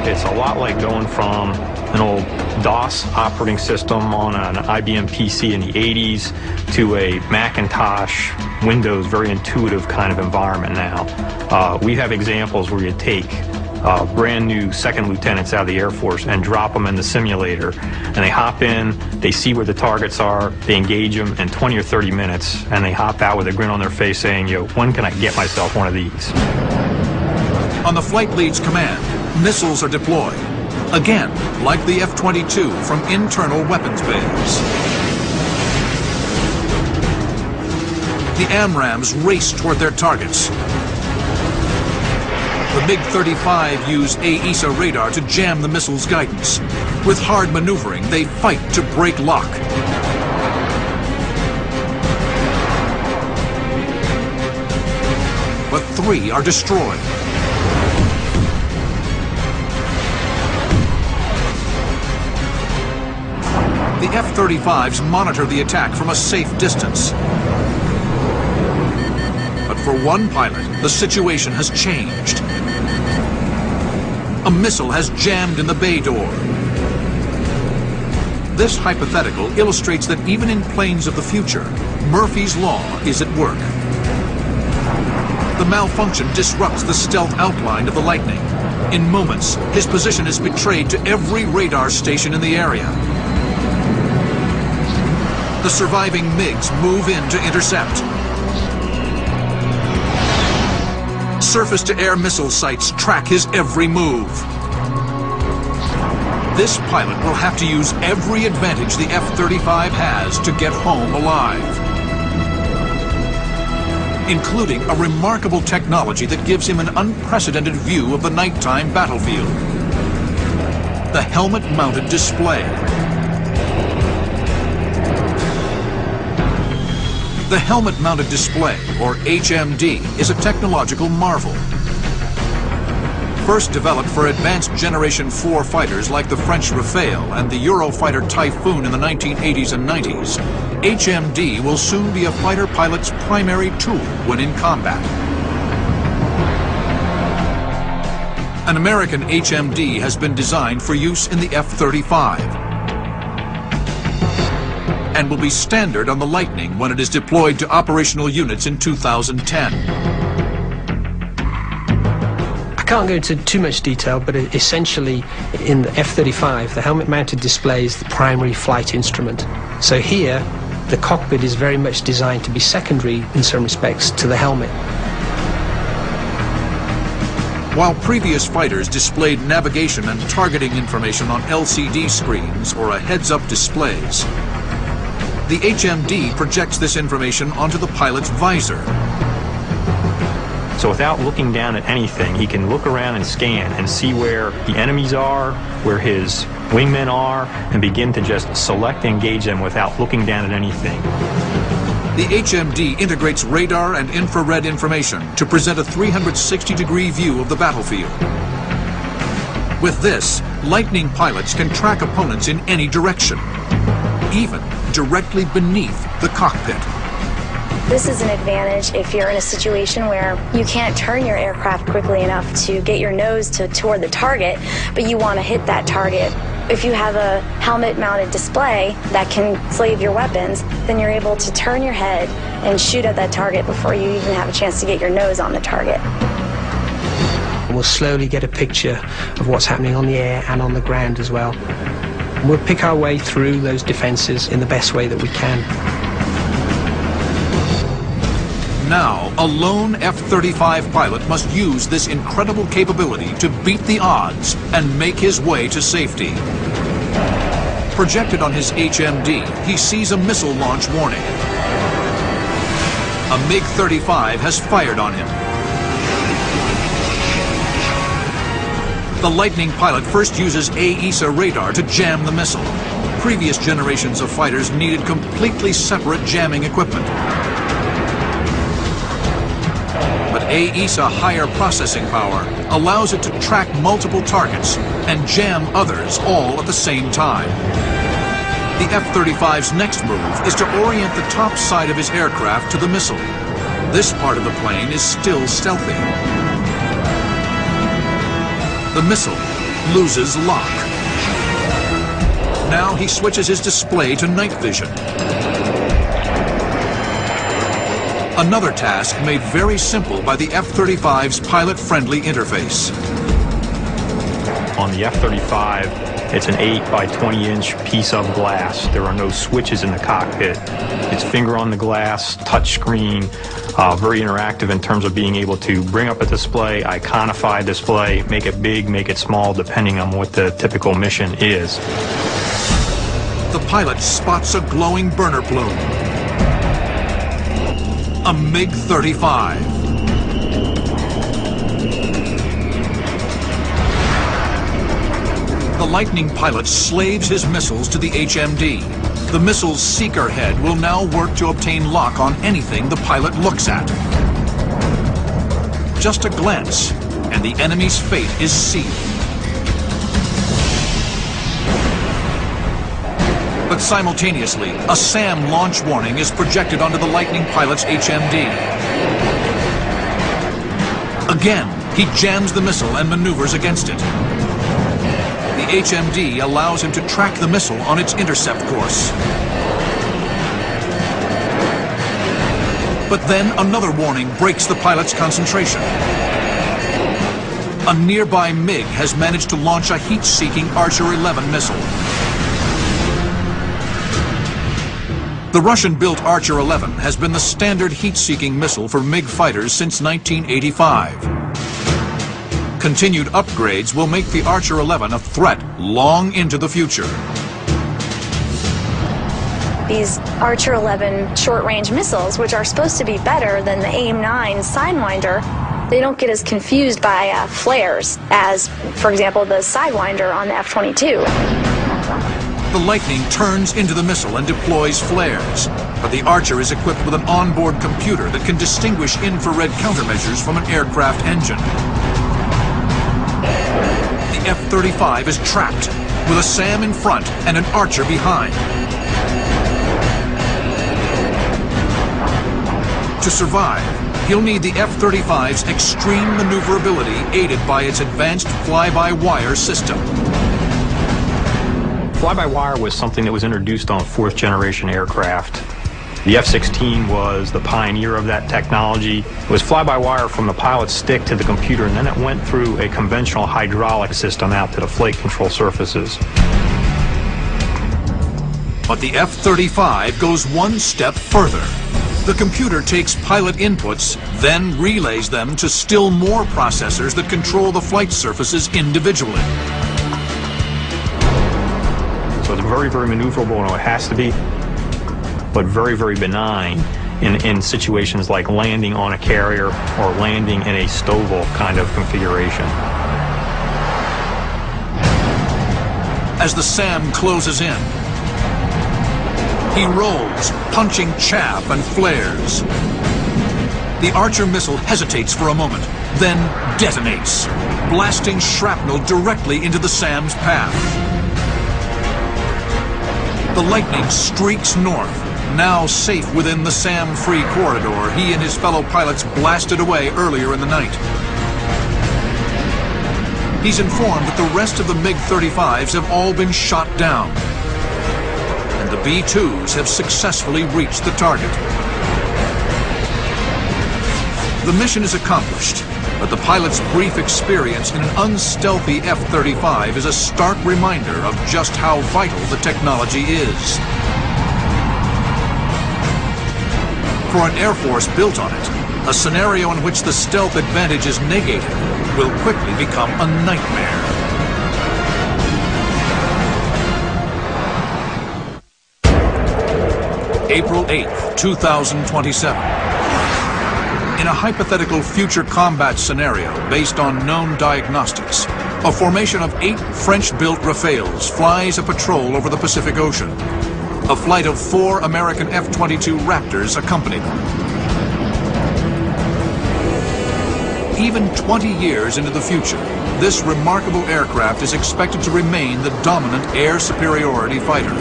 S3: It's a lot like going from an old DOS operating system on an IBM PC in the 80s to a Macintosh, Windows, very intuitive kind of environment now. We have examples where you take brand new second lieutenants out of the Air Force and drop them in the simulator, and they hop in, they see where the targets are, they engage them in 20 or 30 minutes, and they hop out with a grin on their face saying, "Yo, when can I get myself one of these?"
S1: On the flight lead's command, missiles are deployed, again like the F-22 from internal weapons bays. The AMRAAMs race toward their targets. The MiG-35 use AESA radar to jam the missile's guidance. With hard maneuvering, they fight to break lock. But 3 are destroyed. The F-35s monitor the attack from a safe distance. But for one pilot, the situation has changed. A missile has jammed in the bay door. This hypothetical illustrates that even in planes of the future, Murphy's Law is at work. The malfunction disrupts the stealth outline of the Lightning. In moments, his position is betrayed to every radar station in the area. The surviving MiGs move in to intercept. Surface-to-air missile sites track his every move. This pilot will have to use every advantage the F-35 has to get home alive, including a remarkable technology that gives him an unprecedented view of the nighttime battlefield. The helmet-mounted display. The helmet-mounted display, or HMD, is a technological marvel. First developed for advanced Generation 4 fighters like the French Rafale and the Eurofighter Typhoon in the 1980s and 90s, HMD will soon be a fighter pilot's primary tool when in combat. An American HMD has been designed for use in the F-35 and will be standard on the Lightning when it is deployed to operational units in 2010.
S2: I can't go into too much detail, but essentially in the F-35, the helmet-mounted display is the primary flight instrument. So here, the cockpit is very much designed to be secondary in some respects to the helmet.
S1: While previous fighters displayed navigation and targeting information on LCD screens or a heads-up displays, the HMD projects this information onto the pilot's visor.
S3: So without looking down at anything, he can look around and scan and see where the enemies are, where his wingmen are, and begin to just select and engage them without looking down at anything.
S1: The HMD integrates radar and infrared information to present a 360-degree view of the battlefield. With this, Lightning pilots can track opponents in any direction, even directly beneath the cockpit.
S10: This is an advantage if you're in a situation where you can't turn your aircraft quickly enough to get your nose toward the target, but you want to hit that target. If you have a helmet-mounted display that can slave your weapons, then you're able to turn your head and shoot at that target before you even have a chance to get your nose on the target.
S2: We'll slowly get a picture of what's happening on the air and on the ground as well. We'll pick our way through those defenses in the best way that we can.
S1: Now, a lone F-35 pilot must use this incredible capability to beat the odds and make his way to safety. Projected on his HMD, he sees a missile launch warning. A MiG-35 has fired on him. The Lightning pilot first uses AESA radar to jam the missile. Previous generations of fighters needed completely separate jamming equipment. But AESA higher processing power allows it to track multiple targets and jam others all at the same time. The F-35's next move is to orient the top side of his aircraft to the missile. This part of the plane is still stealthy. The missile loses lock. Now he switches his display to night vision. Another task made very simple by the F-35's pilot-friendly interface.
S3: On the F-35, it's an 8 by 20-inch piece of glass. There are no switches in the cockpit. It's finger on the glass, touch screen, very interactive in terms of being able to bring up a display, iconify a display, make it big, make it small, depending on what the typical mission is.
S1: The pilot spots a glowing burner plume. A MiG-35. The Lightning pilot slaves his missiles to the HMD. The missile's seeker head will now work to obtain lock on anything the pilot looks at. Just a glance, and the enemy's fate is sealed. But simultaneously, a SAM launch warning is projected onto the Lightning pilot's HMD. Again, he jams the missile and maneuvers against it. The HMD allows him to track the missile on its intercept course. But then another warning breaks the pilot's concentration. A nearby MiG has managed to launch a heat-seeking Archer 11 missile. The Russian-built Archer 11 has been the standard heat-seeking missile for MiG fighters since 1985. Continued upgrades will make the Archer 11 a threat long into the future.
S10: These Archer 11 short-range missiles, which are supposed to be better than the AIM-9 Sidewinder, they don't get as confused by flares as, for example, the Sidewinder on the F-22.
S1: The Lightning turns into the missile and deploys flares, but the Archer is equipped with an onboard computer that can distinguish infrared countermeasures from an aircraft engine. The F-35 is trapped, with a SAM in front and an Archer behind. To survive, he'll need the F-35's extreme maneuverability aided by its advanced fly-by-wire system.
S3: Fly-by-wire was something that was introduced on fourth-generation aircraft. The F-16 was the pioneer of that technology. It was fly-by-wire from the pilot's stick to the computer, and then it went through a conventional hydraulic system out to the flight control surfaces.
S1: But the F-35 goes one step further. The computer takes pilot inputs, then relays them to still more processors that control the flight surfaces individually.
S3: So it's very, very maneuverable, and it has to be, but very, very benign in situations like landing on a carrier or landing in a STOVL kind of configuration.
S1: As the SAM closes in, he rolls, punching chaff and flares. The Archer missile hesitates for a moment, then detonates, blasting shrapnel directly into the SAM's path. The Lightning streaks north, now safe within the SAM-free corridor he and his fellow pilots blasted away earlier in the night. He's informed that the rest of the MiG-35s have all been shot down, and the B-2s have successfully reached the target. The mission is accomplished, but the pilot's brief experience in an unstealthy F-35 is a stark reminder of just how vital the technology is. For an Air Force built on it, a scenario in which the stealth advantage is negated will quickly become a nightmare. April 8th, 2027. In a hypothetical future combat scenario based on known diagnostics, a formation of 8 French-built Rafales flies a patrol over the Pacific Ocean. A flight of 4 American F-22 Raptors accompany them. even 20 years into the future, this remarkable aircraft is expected to remain the dominant air superiority fighter.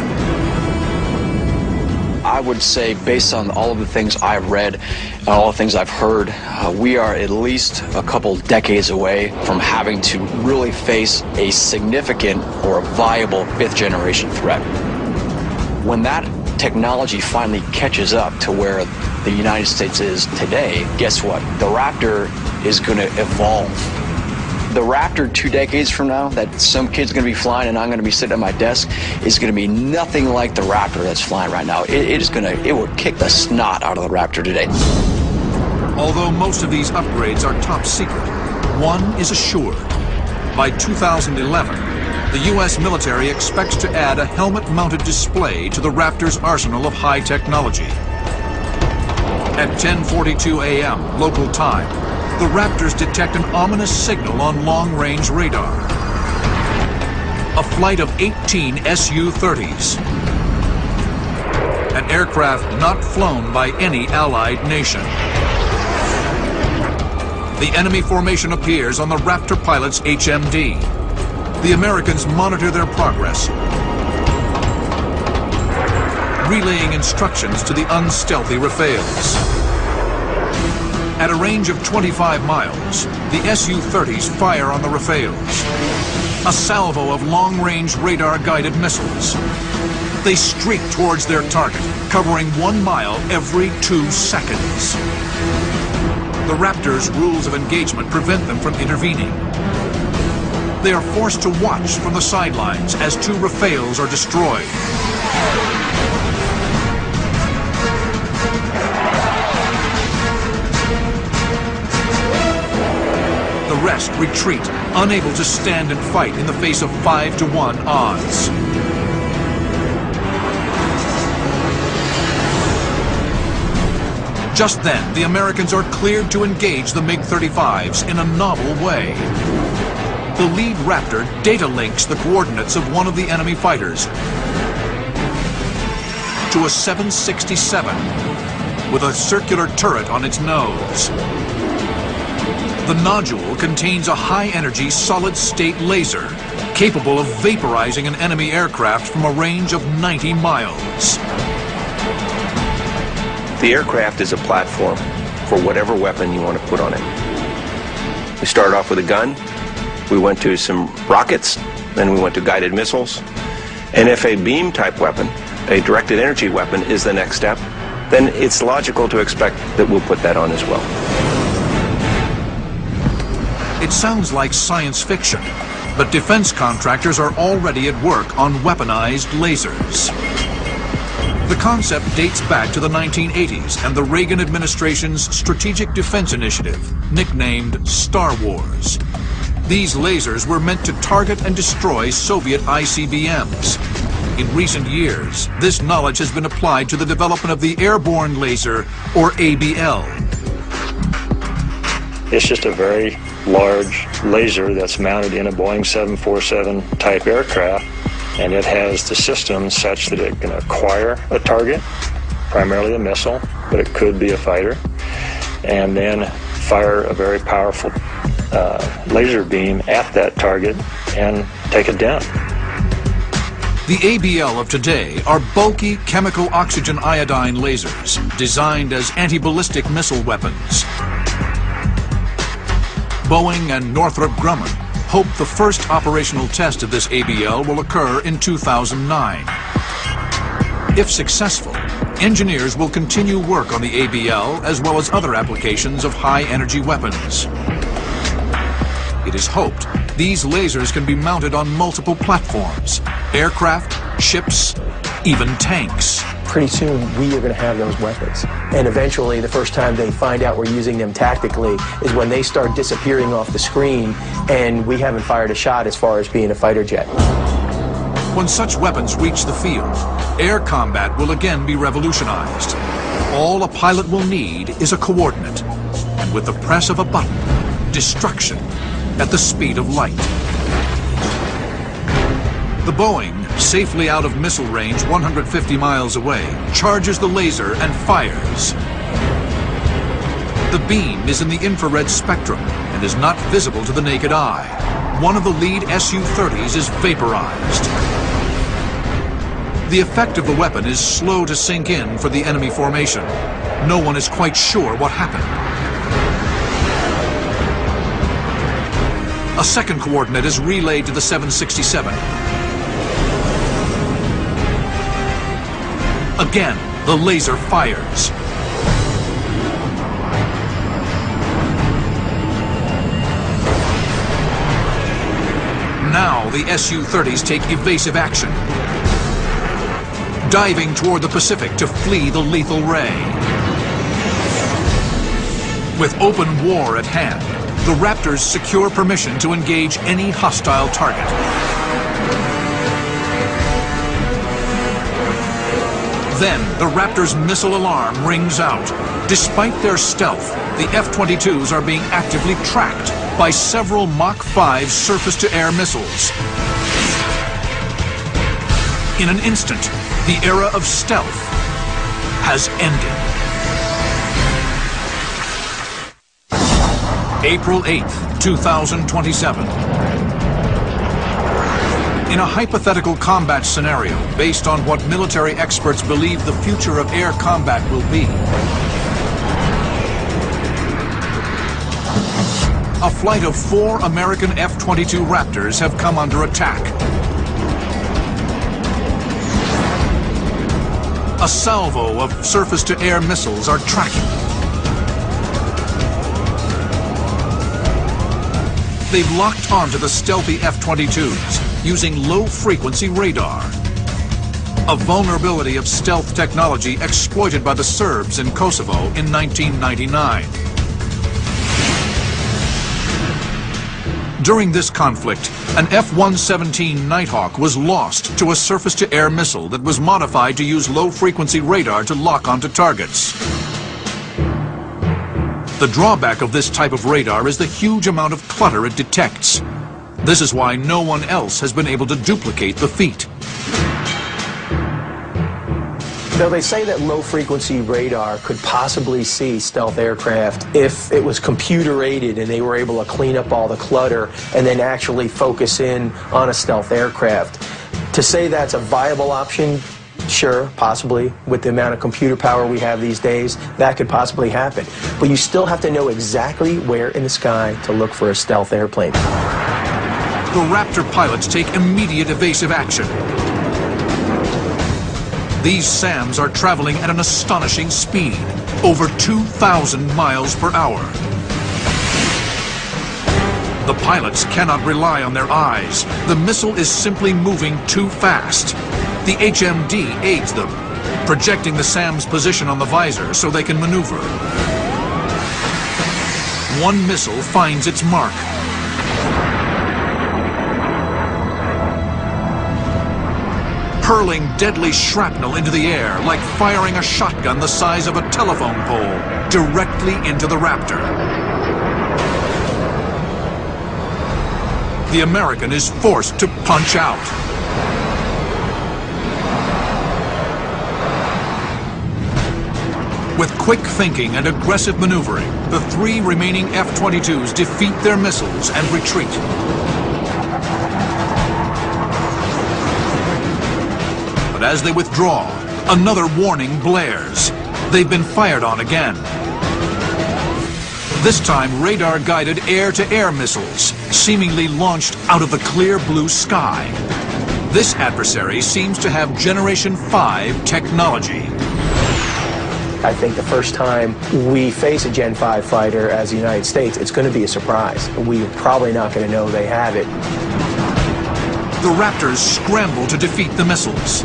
S6: I would say, based on all of the things I've read and all the things I've heard, we are at least a couple decades away from having to really face a significant or a viable fifth-generation threat. When that technology finally catches up to where the United States is today, guess what? The Raptor is going to evolve. The Raptor 2 decades from now, that some kid's going to be flying and I'm going to be sitting at my desk, is going to be nothing like the Raptor that's flying right now. It will kick the snot out of the Raptor today.
S1: Although most of these upgrades are top secret, one is assured. By 2011, the U.S. military expects to add a helmet-mounted display to the Raptor's arsenal of high technology. At 10:42 a.m. local time, the Raptors detect an ominous signal on long-range radar. A flight of 18 Su-30s. An aircraft not flown by any allied nation. The enemy formation appears on the Raptor pilot's HMD. The Americans monitor their progress, relaying instructions to the unstealthy Rafales. At a range of 25 miles, the Su-30s fire on the Rafales. A salvo of long-range radar-guided missiles. They streak towards their target, covering 1 mile every 2 seconds. The Raptors' rules of engagement prevent them from intervening. They are forced to watch from the sidelines as 2 Rafales are destroyed. The rest retreat, unable to stand and fight in the face of 5-to-1 odds. Just then, the Americans are cleared to engage the MiG-35s in a novel way. The lead Raptor data links the coordinates of one of the enemy fighters to a 767 with a circular turret on its nose. The nodule contains a high-energy solid-state laser capable of vaporizing an enemy aircraft from a range of 90 miles.
S9: The aircraft is a platform for whatever weapon you want to put on it. We started off with a gun, we went to some rockets, then we went to guided missiles. And if a beam-type weapon, a directed energy weapon, is the next step, then it's logical to expect that we'll put that on as well.
S1: It sounds like science fiction, but defense contractors are already at work on weaponized lasers. The concept dates back to the 1980s and the Reagan administration's Strategic Defense Initiative, nicknamed Star Wars. These lasers were meant to target and destroy Soviet ICBMs. In recent years, this knowledge has been applied to the development of the airborne laser, or ABL.
S7: It's just a very large laser that's mounted in a Boeing 747 type aircraft, and it has the system such that it can acquire a target, primarily a missile, but it could be a fighter, and then fire a very powerful laser beam at that target and take it down.
S1: The ABL of today are bulky chemical oxygen iodine lasers designed as anti-ballistic missile weapons. Boeing and Northrop Grumman hope the first operational test of this ABL will occur in 2009. If successful, engineers will continue work on the ABL as well as other applications of high-energy weapons. It is hoped these lasers can be mounted on multiple platforms, aircraft, ships, even tanks.
S4: Pretty soon, we are going to have those weapons. And eventually, the first time they find out we're using them tactically is when they start disappearing off the screen and we haven't fired a shot as far as being a fighter jet.
S1: When such weapons reach the field, air combat will again be revolutionized. All a pilot will need is a coordinate, and with the press of a button, destruction at the speed of light. The Boeing, safely out of missile range 150 miles away, charges the laser and fires. The beam is in the infrared spectrum and is not visible to the naked eye. One of the lead Su-30s is vaporized. The effect of the weapon is slow to sink in for the enemy formation. No one is quite sure what happened. A second coordinate is relayed to the 767. Again, the laser fires. Now the Su-30s take evasive action, diving toward the Pacific to flee the lethal ray. With open war at hand, the Raptors secure permission to engage any hostile target. Then, the Raptors' missile alarm rings out. Despite their stealth, the F-22s are being actively tracked by several Mach 5 surface-to-air missiles. In an instant, the era of stealth has ended. April 8th, 2027. In a hypothetical combat scenario based on what military experts believe the future of air combat will be, a flight of 4 American F-22 Raptors have come under attack. A salvo of surface-to-air missiles are tracking them. They've locked onto the stealthy F-22s using low-frequency radar, a vulnerability of stealth technology exploited by the Serbs in Kosovo in 1999. During this conflict, an F-117 Nighthawk was lost to a surface-to-air missile that was modified to use low-frequency radar to lock onto targets. The drawback of this type of radar is the huge amount of clutter it detects. This is why no one else has been able to duplicate the feat.
S4: Though they say that low-frequency radar could possibly see stealth aircraft if it was computer-aided and they were able to clean up all the clutter and then actually focus in on a stealth aircraft. To say that's a viable option, sure, possibly. With the amount of computer power we have these days, that could possibly happen. But you still have to know exactly where in the sky to look for a stealth airplane.
S1: The Raptor pilots take immediate evasive action. These SAMs are traveling at an astonishing speed, over 2,000 miles per hour. The pilots cannot rely on their eyes. The missile is simply moving too fast. The HMD aids them, projecting the SAM's position on the visor so they can maneuver. One missile finds its mark. Hurling deadly shrapnel into the air like firing a shotgun the size of a telephone pole directly into the Raptor. The American is forced to punch out. With quick thinking and aggressive maneuvering, the 3 remaining F-22s defeat their missiles and retreat. But as they withdraw, another warning blares. They've been fired on again. This time, radar-guided air-to-air missiles, seemingly launched out of the clear blue sky. This adversary seems to have Generation 5 technology.
S4: I think the first time we face a Gen 5 fighter as the United States, it's going to be a surprise. We're probably not going to know they have it.
S1: The Raptors scramble to defeat the missiles.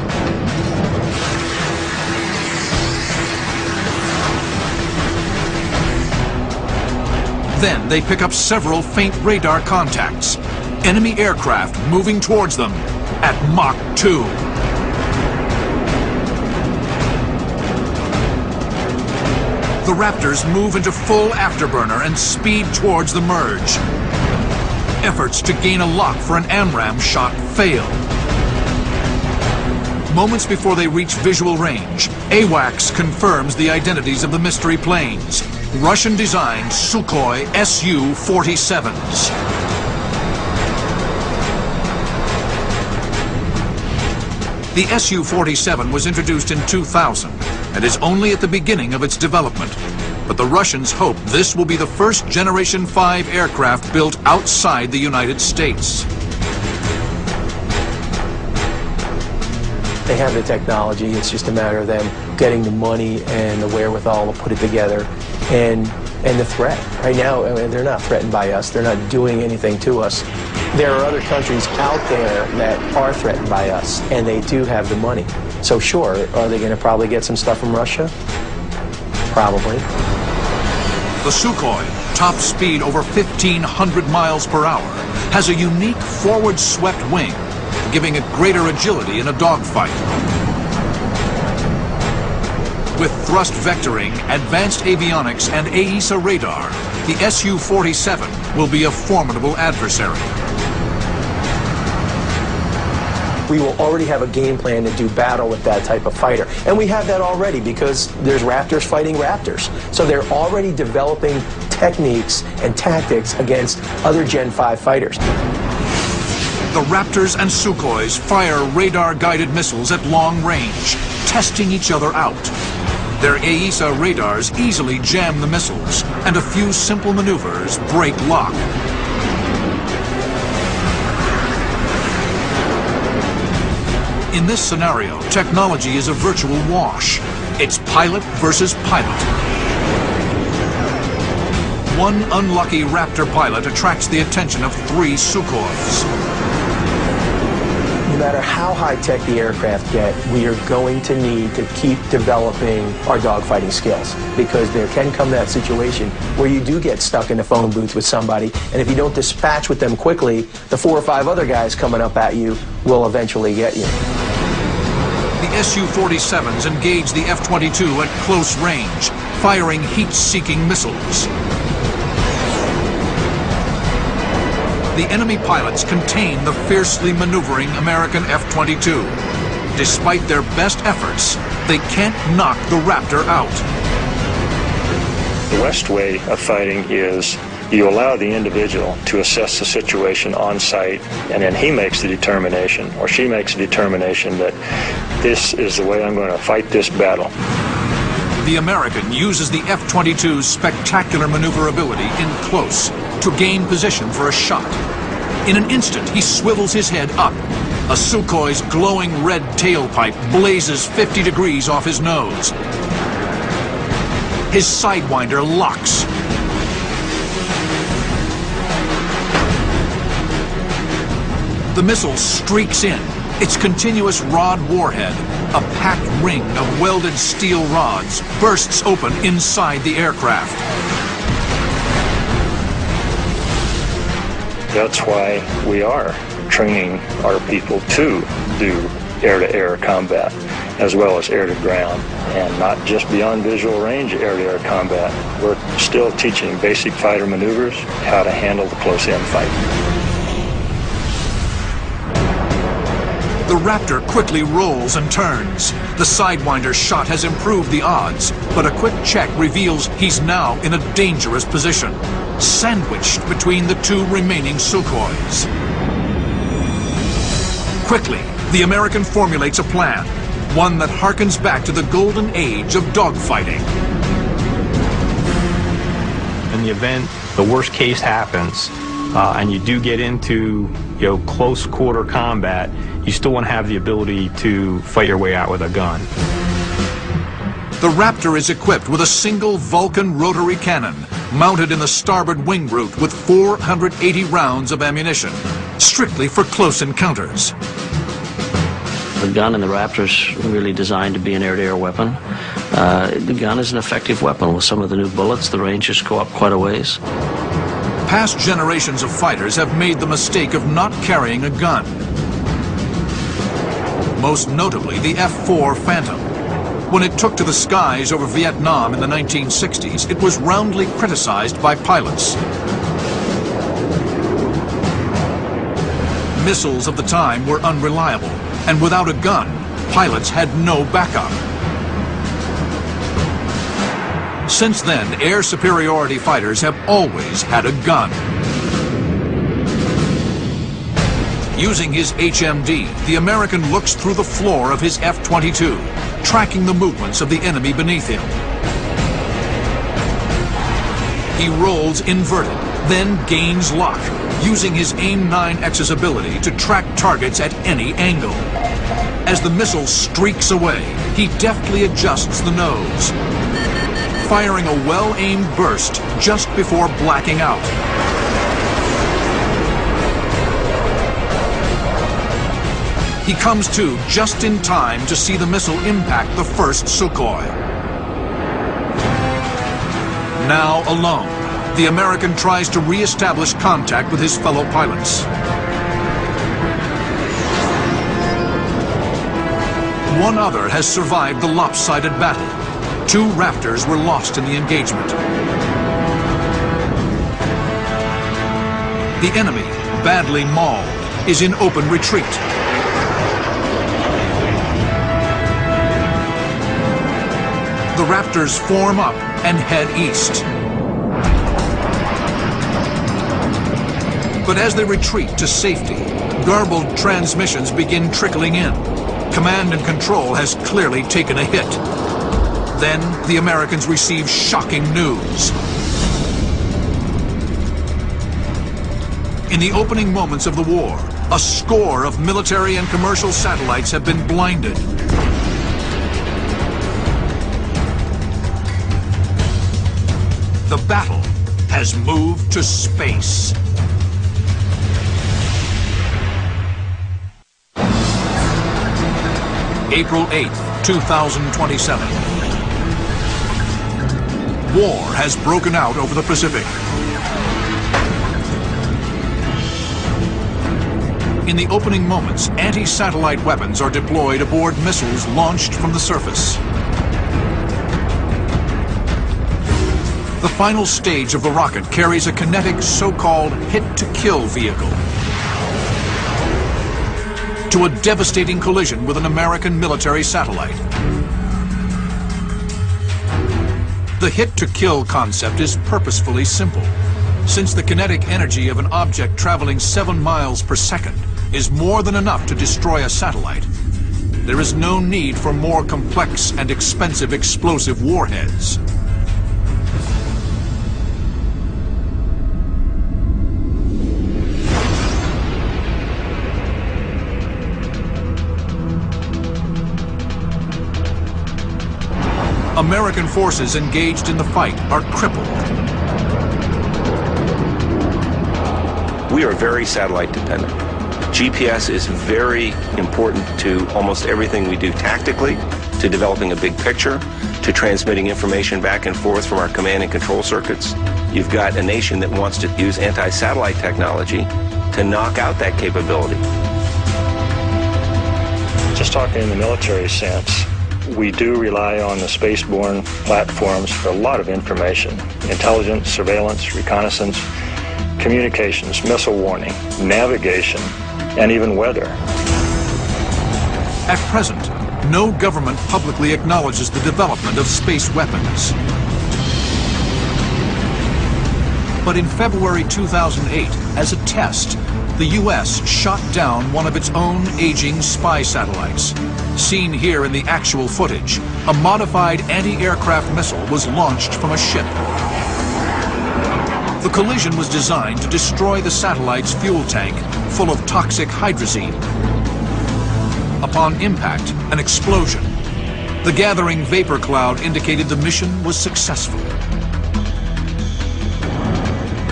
S1: Then they pick up several faint radar contacts. Enemy aircraft moving towards them at Mach 2. The Raptors move into full afterburner and speed towards the merge. Efforts to gain a lock for an AMRAAM shot fail. Moments before they reach visual range, AWACS confirms the identities of the mystery planes. Russian-designed Sukhoi Su-47s. The Su-47 was introduced in 2000 and is only at the beginning of its development. But the Russians hope this will be the first Generation 5 aircraft built outside the United States.
S4: They have the technology, it's just a matter of them getting the money and the wherewithal to put it together and the threat. Right now, I mean, they're not threatened by us, they're not doing anything to us. There are other countries out there that are threatened by us, and they do have the money. So sure, are they going to probably get some stuff from Russia? Probably.
S1: The Sukhoi, top speed over 1,500 miles per hour, has a unique forward-swept wing, giving it greater agility in a dogfight. With thrust vectoring, advanced avionics, and AESA radar, the Su-47 will be a formidable adversary.
S4: We will already have a game plan to do battle with that type of fighter. And we have that already because there's Raptors fighting Raptors. So they're already developing techniques and tactics against other Gen 5 fighters.
S1: The Raptors and Sukhois fire radar-guided missiles at long range, testing each other out. Their AESA radars easily jam the missiles, and a few simple maneuvers break lock. In this scenario, technology is a virtual wash. It's pilot versus pilot. One unlucky Raptor pilot attracts the attention of 3 Sukhois.
S4: No matter how high-tech the aircraft get, we are going to need to keep developing our dogfighting skills, because there can come that situation where you do get stuck in a phone booth with somebody, and if you don't dispatch with them quickly, the 4 or 5 other guys coming up at you will eventually get you.
S1: The Su-47s engage the F-22 at close range, firing heat-seeking missiles. The enemy pilots contain the fiercely maneuvering American F-22. Despite their best efforts, they can't knock the Raptor out.
S7: The West way of fighting is you allow the individual to assess the situation on site, and then he makes the determination, or she makes the determination, that this is the way I'm going to fight this battle.
S1: The American uses the F-22's spectacular maneuverability in close to gain position for a shot. In an instant, he swivels his head up. A Sukhoi's glowing red tailpipe blazes 50 degrees off his nose. His sidewinder locks. The missile streaks in. Its continuous rod warhead, a packed ring of welded steel rods, bursts open inside the aircraft.
S7: That's why we are training our people to do air-to-air combat as well as air-to-ground, and not just beyond visual range air-to-air combat. We're still teaching basic fighter maneuvers, how to handle the close-in fight.
S1: The Raptor quickly rolls and turns. The Sidewinder shot has improved the odds, but a quick check reveals he's now in a dangerous position, sandwiched between the 2 remaining Sukhois. Quickly, the American formulates a plan, one that harkens back to the golden age of dogfighting.
S3: In the event the worst case happens, and you do get into close quarter combat, you still want to have the ability to fight your way out with a gun.
S1: The Raptor is equipped with a single Vulcan rotary cannon mounted in the starboard wing root with 480 rounds of ammunition, strictly for close encounters.
S8: The gun in the Raptor is really designed to be an air-to-air weapon. The gun is an effective weapon. With some of the new bullets, the ranges go up quite a ways.
S1: Past generations of fighters have made the mistake of not carrying a gun. Most notably the F-4 Phantom. When it took to the skies over Vietnam in the 1960s, it was roundly criticized by pilots. Missiles of the time were unreliable, and without a gun, pilots had no backup. Since then, air superiority fighters have always had a gun. Using his HMD, the American looks through the floor of his F-22, tracking the movements of the enemy beneath him. He rolls inverted, then gains lock, using his AIM-9X's ability to track targets at any angle. As the missile streaks away, he deftly adjusts the nose, firing a well-aimed burst just before blacking out. He comes to just in time to see the missile impact the first Sukhoi. Now alone, the American tries to re-establish contact with his fellow pilots. One other has survived the lopsided battle. 2 Raptors were lost in the engagement. The enemy, badly mauled, is in open retreat. The Raptors form up and head east. But as they retreat to safety, garbled transmissions begin trickling in. Command and control has clearly taken a hit. Then the Americans receive shocking news. In the opening moments of the war, a score of military and commercial satellites have been blinded. The battle has moved to space. April 8th, 2027. War has broken out over the Pacific. In the opening moments, anti-satellite weapons are deployed aboard missiles launched from the surface. The final stage of the rocket carries a kinetic so-called hit-to-kill vehicle to a devastating collision with an American military satellite. The hit-to-kill concept is purposefully simple, since the kinetic energy of an object traveling 7 miles per second is more than enough to destroy a satellite. There is no need for more complex and expensive explosive warheads. American forces engaged in the fight are crippled.
S9: We are very satellite dependent. GPS is very important to almost everything we do tactically, to developing a big picture, to transmitting information back and forth from our command and control circuits. You've got a nation that wants to use anti-satellite technology to knock out that capability.
S7: Just talking in the military sense, we do rely on the spaceborne platforms for a lot of information: intelligence, surveillance, reconnaissance, communications, missile warning, navigation, and even weather.
S1: At present, no government publicly acknowledges the development of space weapons. But in February 2008, as a test, the U.S. shot down one of its own aging spy satellites. Seen here in the actual footage, a modified anti-aircraft missile was launched from a ship. The collision was designed to destroy the satellite's fuel tank full of toxic hydrazine. Upon impact, an explosion. The gathering vapor cloud indicated the mission was successful.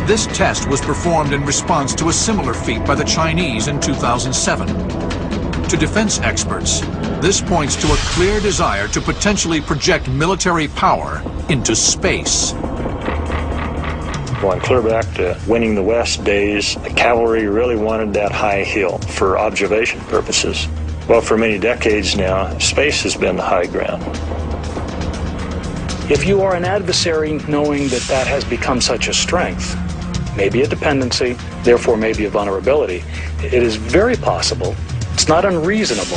S1: This test was performed in response to a similar feat by the Chinese in 2007. To defense experts, this points to a clear desire to potentially project military power into space.
S7: Going clear back to winning the West days, the cavalry really wanted that high hill for observation purposes. Well, for many decades now, space has been the high ground.
S11: If you are an adversary knowing that that has become such a strength, maybe a dependency, therefore maybe a vulnerability, it is very possible, it's not unreasonable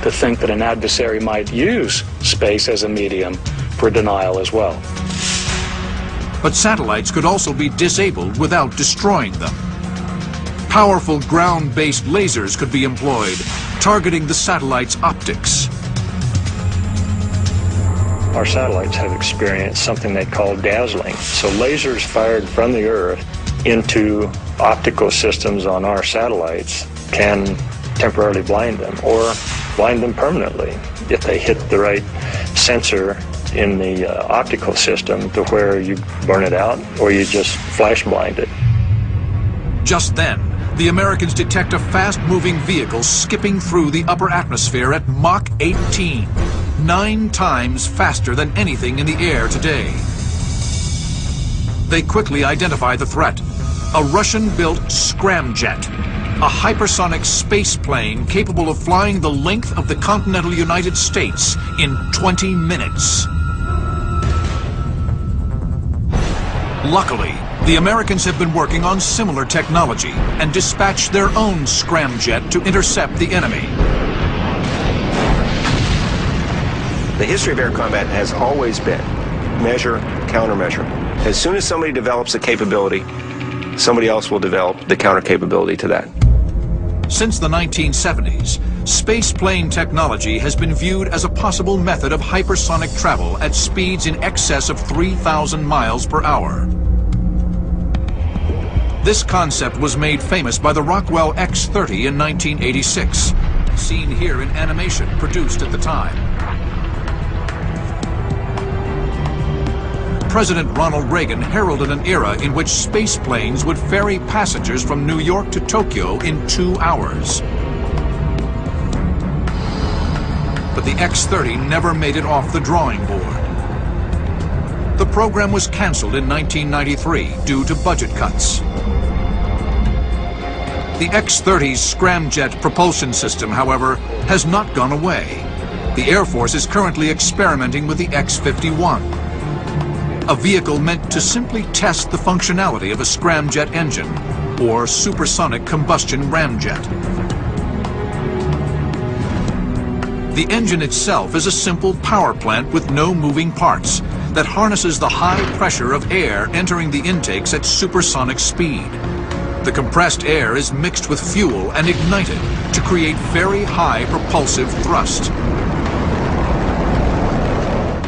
S11: to think that an adversary might use space as a medium for denial as well.
S1: But satellites could also be disabled without destroying them. Powerful ground-based lasers could be employed, targeting the satellite's optics.
S7: Our satellites have experienced something they call dazzling. So lasers fired from the Earth into optical systems on our satellites can temporarily blind them or blind them permanently if they hit the right sensor in the optical system to where you burn it out or you just flash blind it.
S1: Just then, the Americans detect a fast-moving vehicle skipping through the upper atmosphere at Mach 18, 9 times faster than anything in the air today. They quickly identify the threat, a Russian-built scramjet, a hypersonic space plane capable of flying the length of the continental United States in 20 minutes. Luckily, the Americans have been working on similar technology and dispatched their own scramjet to intercept the enemy.
S9: The history of air combat has always been measure, countermeasure. As soon as somebody develops a capability, somebody else will develop the counter capability to that.
S1: Since the 1970s, spaceplane technology has been viewed as a possible method of hypersonic travel at speeds in excess of 3,000 miles per hour. This concept was made famous by the Rockwell X-30 in 1986, seen here in animation produced at the time. President Ronald Reagan heralded an era in which spaceplanes would ferry passengers from New York to Tokyo in 2 hours. But the X-30 never made it off the drawing board. The program was canceled in 1993 due to budget cuts. The X-30's scramjet propulsion system, however, has not gone away. The Air Force is currently experimenting with the X-51, a vehicle meant to simply test the functionality of a scramjet engine or supersonic combustion ramjet. The engine itself is a simple power plant with no moving parts that harnesses the high pressure of air entering the intakes at supersonic speed. The compressed air is mixed with fuel and ignited to create very high propulsive thrust.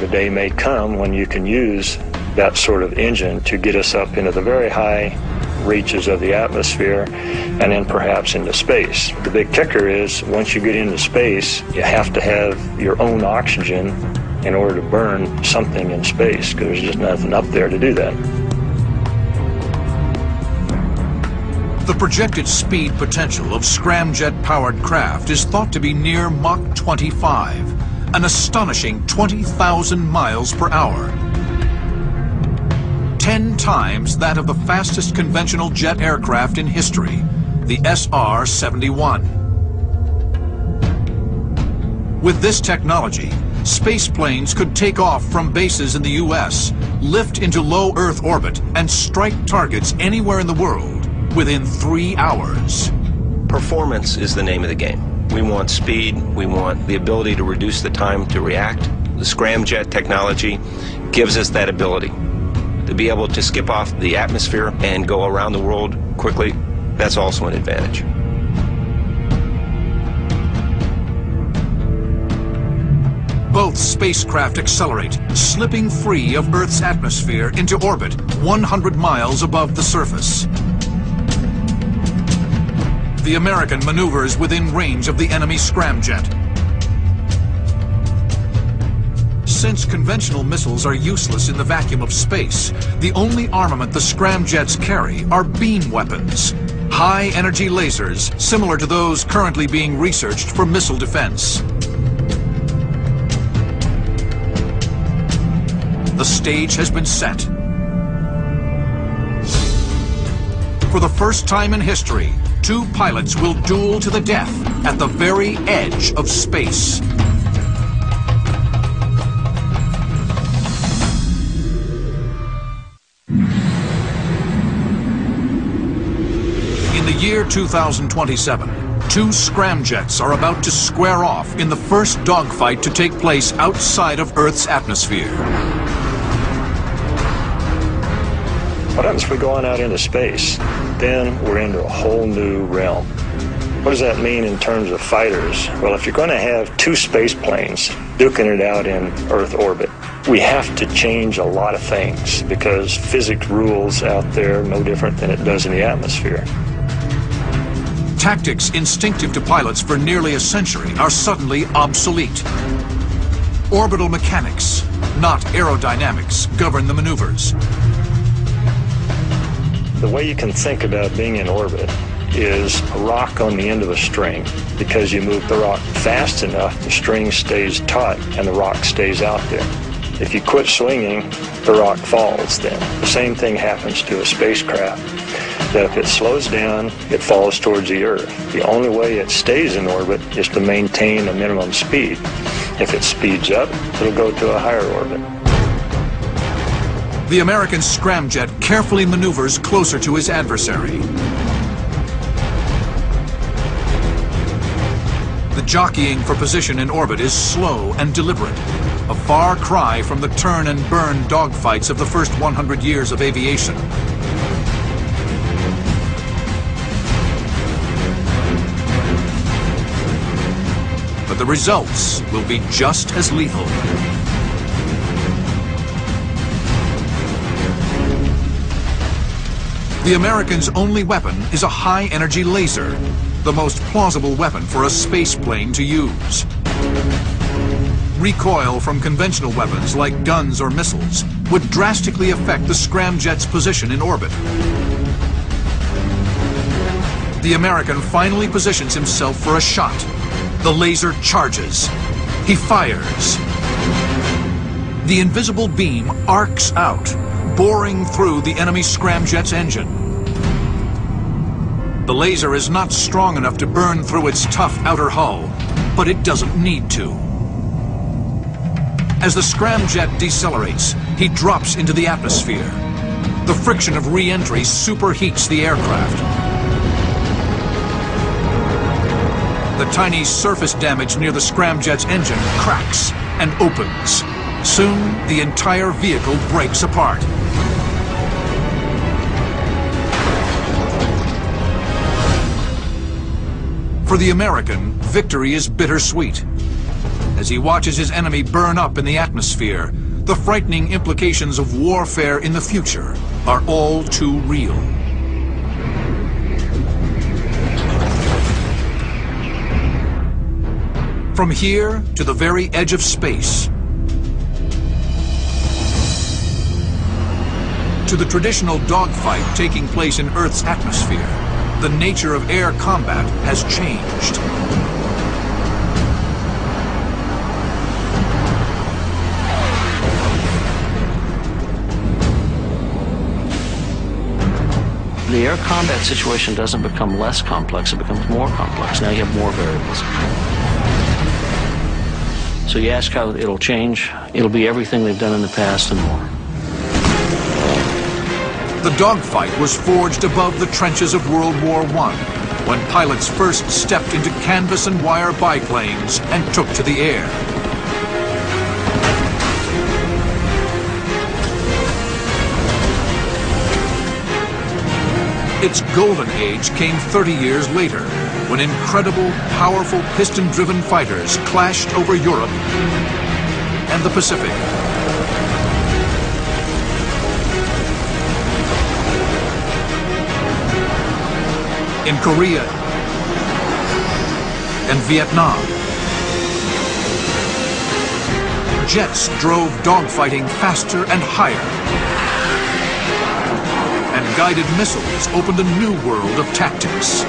S7: The day may come when you can use that sort of engine to get us up into the very high reaches of the atmosphere and then perhaps into space. The big kicker is once you get into space, you have to have your own oxygen in order to burn something in space because there's just nothing up there to do that.
S1: The projected speed potential of scramjet-powered craft is thought to be near Mach 25, an astonishing 20,000 miles per hour. 10 times that of the fastest conventional jet aircraft in history, the SR-71. With this technology, spaceplanes could take off from bases in the U.S., lift into low Earth orbit, and strike targets anywhere in the world within 3 hours.
S9: Performance is the name of the game. We want speed, we want the ability to reduce the time to react. The scramjet technology gives us that ability. To be able to skip off the atmosphere and go around the world quickly, that's also an advantage.
S1: Both spacecraft accelerate, slipping free of Earth's atmosphere into orbit 100 miles above the surface. The American maneuvers within range of the enemy scramjet. Since conventional missiles are useless in the vacuum of space, the only armament the scramjets carry are beam weapons, high-energy lasers similar to those currently being researched for missile defense. The stage has been set. For the first time in history, 2 pilots will duel to the death at the very edge of space. In the year 2027, 2 scramjets are about to square off in the first dogfight to take place outside of Earth's atmosphere.
S7: What happens if we go on out into space? Then we're into a whole new realm. What does that mean in terms of fighters? Well, if you're going to have two space planes duking it out in Earth orbit, we have to change a lot of things because physics rules out there no different than it does in the atmosphere.
S1: Tactics instinctive to pilots for nearly a century are suddenly obsolete. Orbital mechanics, not aerodynamics, govern the maneuvers.
S7: The way you can think about being in orbit is a rock on the end of a string. Because you move the rock fast enough, the string stays taut and the rock stays out there. If you quit swinging, the rock falls then. The same thing happens to a spacecraft. That if it slows down, it falls towards the Earth. The only way it stays in orbit is to maintain a minimum speed. If it speeds up, it'll go to a higher orbit.
S1: The American scramjet carefully maneuvers closer to his adversary. The jockeying for position in orbit is slow and deliberate, a far cry from the turn and burn dogfights of the first 100 years of aviation. But the results will be just as lethal. The Americans' only weapon is a high-energy laser, the most plausible weapon for a space plane to use. Recoil from conventional weapons like guns or missiles would drastically affect the scramjet's position in orbit. The American finally positions himself for a shot. The laser charges. He fires. The invisible beam arcs out, boring through the enemy scramjet's engine. The laser is not strong enough to burn through its tough outer hull, but it doesn't need to. As the scramjet decelerates, he drops into the atmosphere. The friction of re-entry superheats the aircraft. The tiny surface damage near the scramjet's engine cracks and opens. Soon, the entire vehicle breaks apart. For the American, victory is bittersweet. As he watches his enemy burn up in the atmosphere, the frightening implications of warfare in the future are all too real. From here to the very edge of space, to the traditional dogfight taking place in Earth's atmosphere, the nature of air combat has changed.
S8: The air combat situation doesn't become less complex, it becomes more complex. Now you have more variables. So you ask how it'll change, it'll be everything they've done in the past and more.
S1: The dogfight was forged above the trenches of World War I, when pilots first stepped into canvas and wire biplanes and took to the air. Its golden age came 30 years later, when incredible, powerful piston-driven fighters clashed over Europe and the Pacific. In Korea and Vietnam, jets drove dogfighting faster and higher, and guided missiles opened a new world of tactics.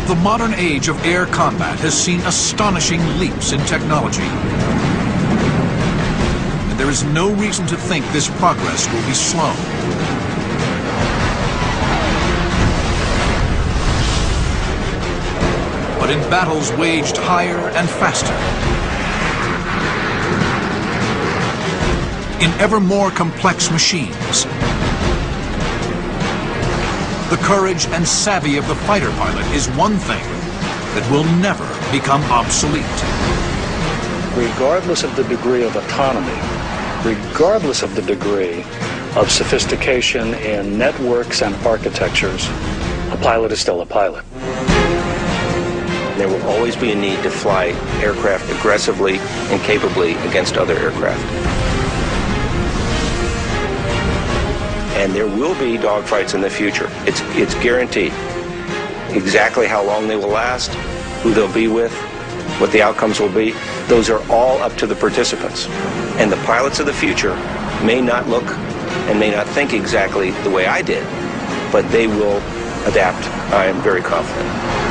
S1: The modern age of air combat has seen astonishing leaps in technology. And there is no reason to think this progress will be slow. But in battles waged higher and faster, in ever more complex machines, the courage and savvy of the fighter pilot is one thing that will never become obsolete.
S11: Regardless of the degree of autonomy, regardless of the degree of sophistication in networks and architectures, a pilot is still a pilot.
S9: There will always be a need to fly aircraft aggressively and capably against other aircraft. And there will be dogfights in the future. It's guaranteed. Exactly how long they will last, who they'll be with, what the outcomes will be, those are all up to the participants. And the pilots of the future may not look and may not think exactly the way I did, but they will adapt. I am very confident.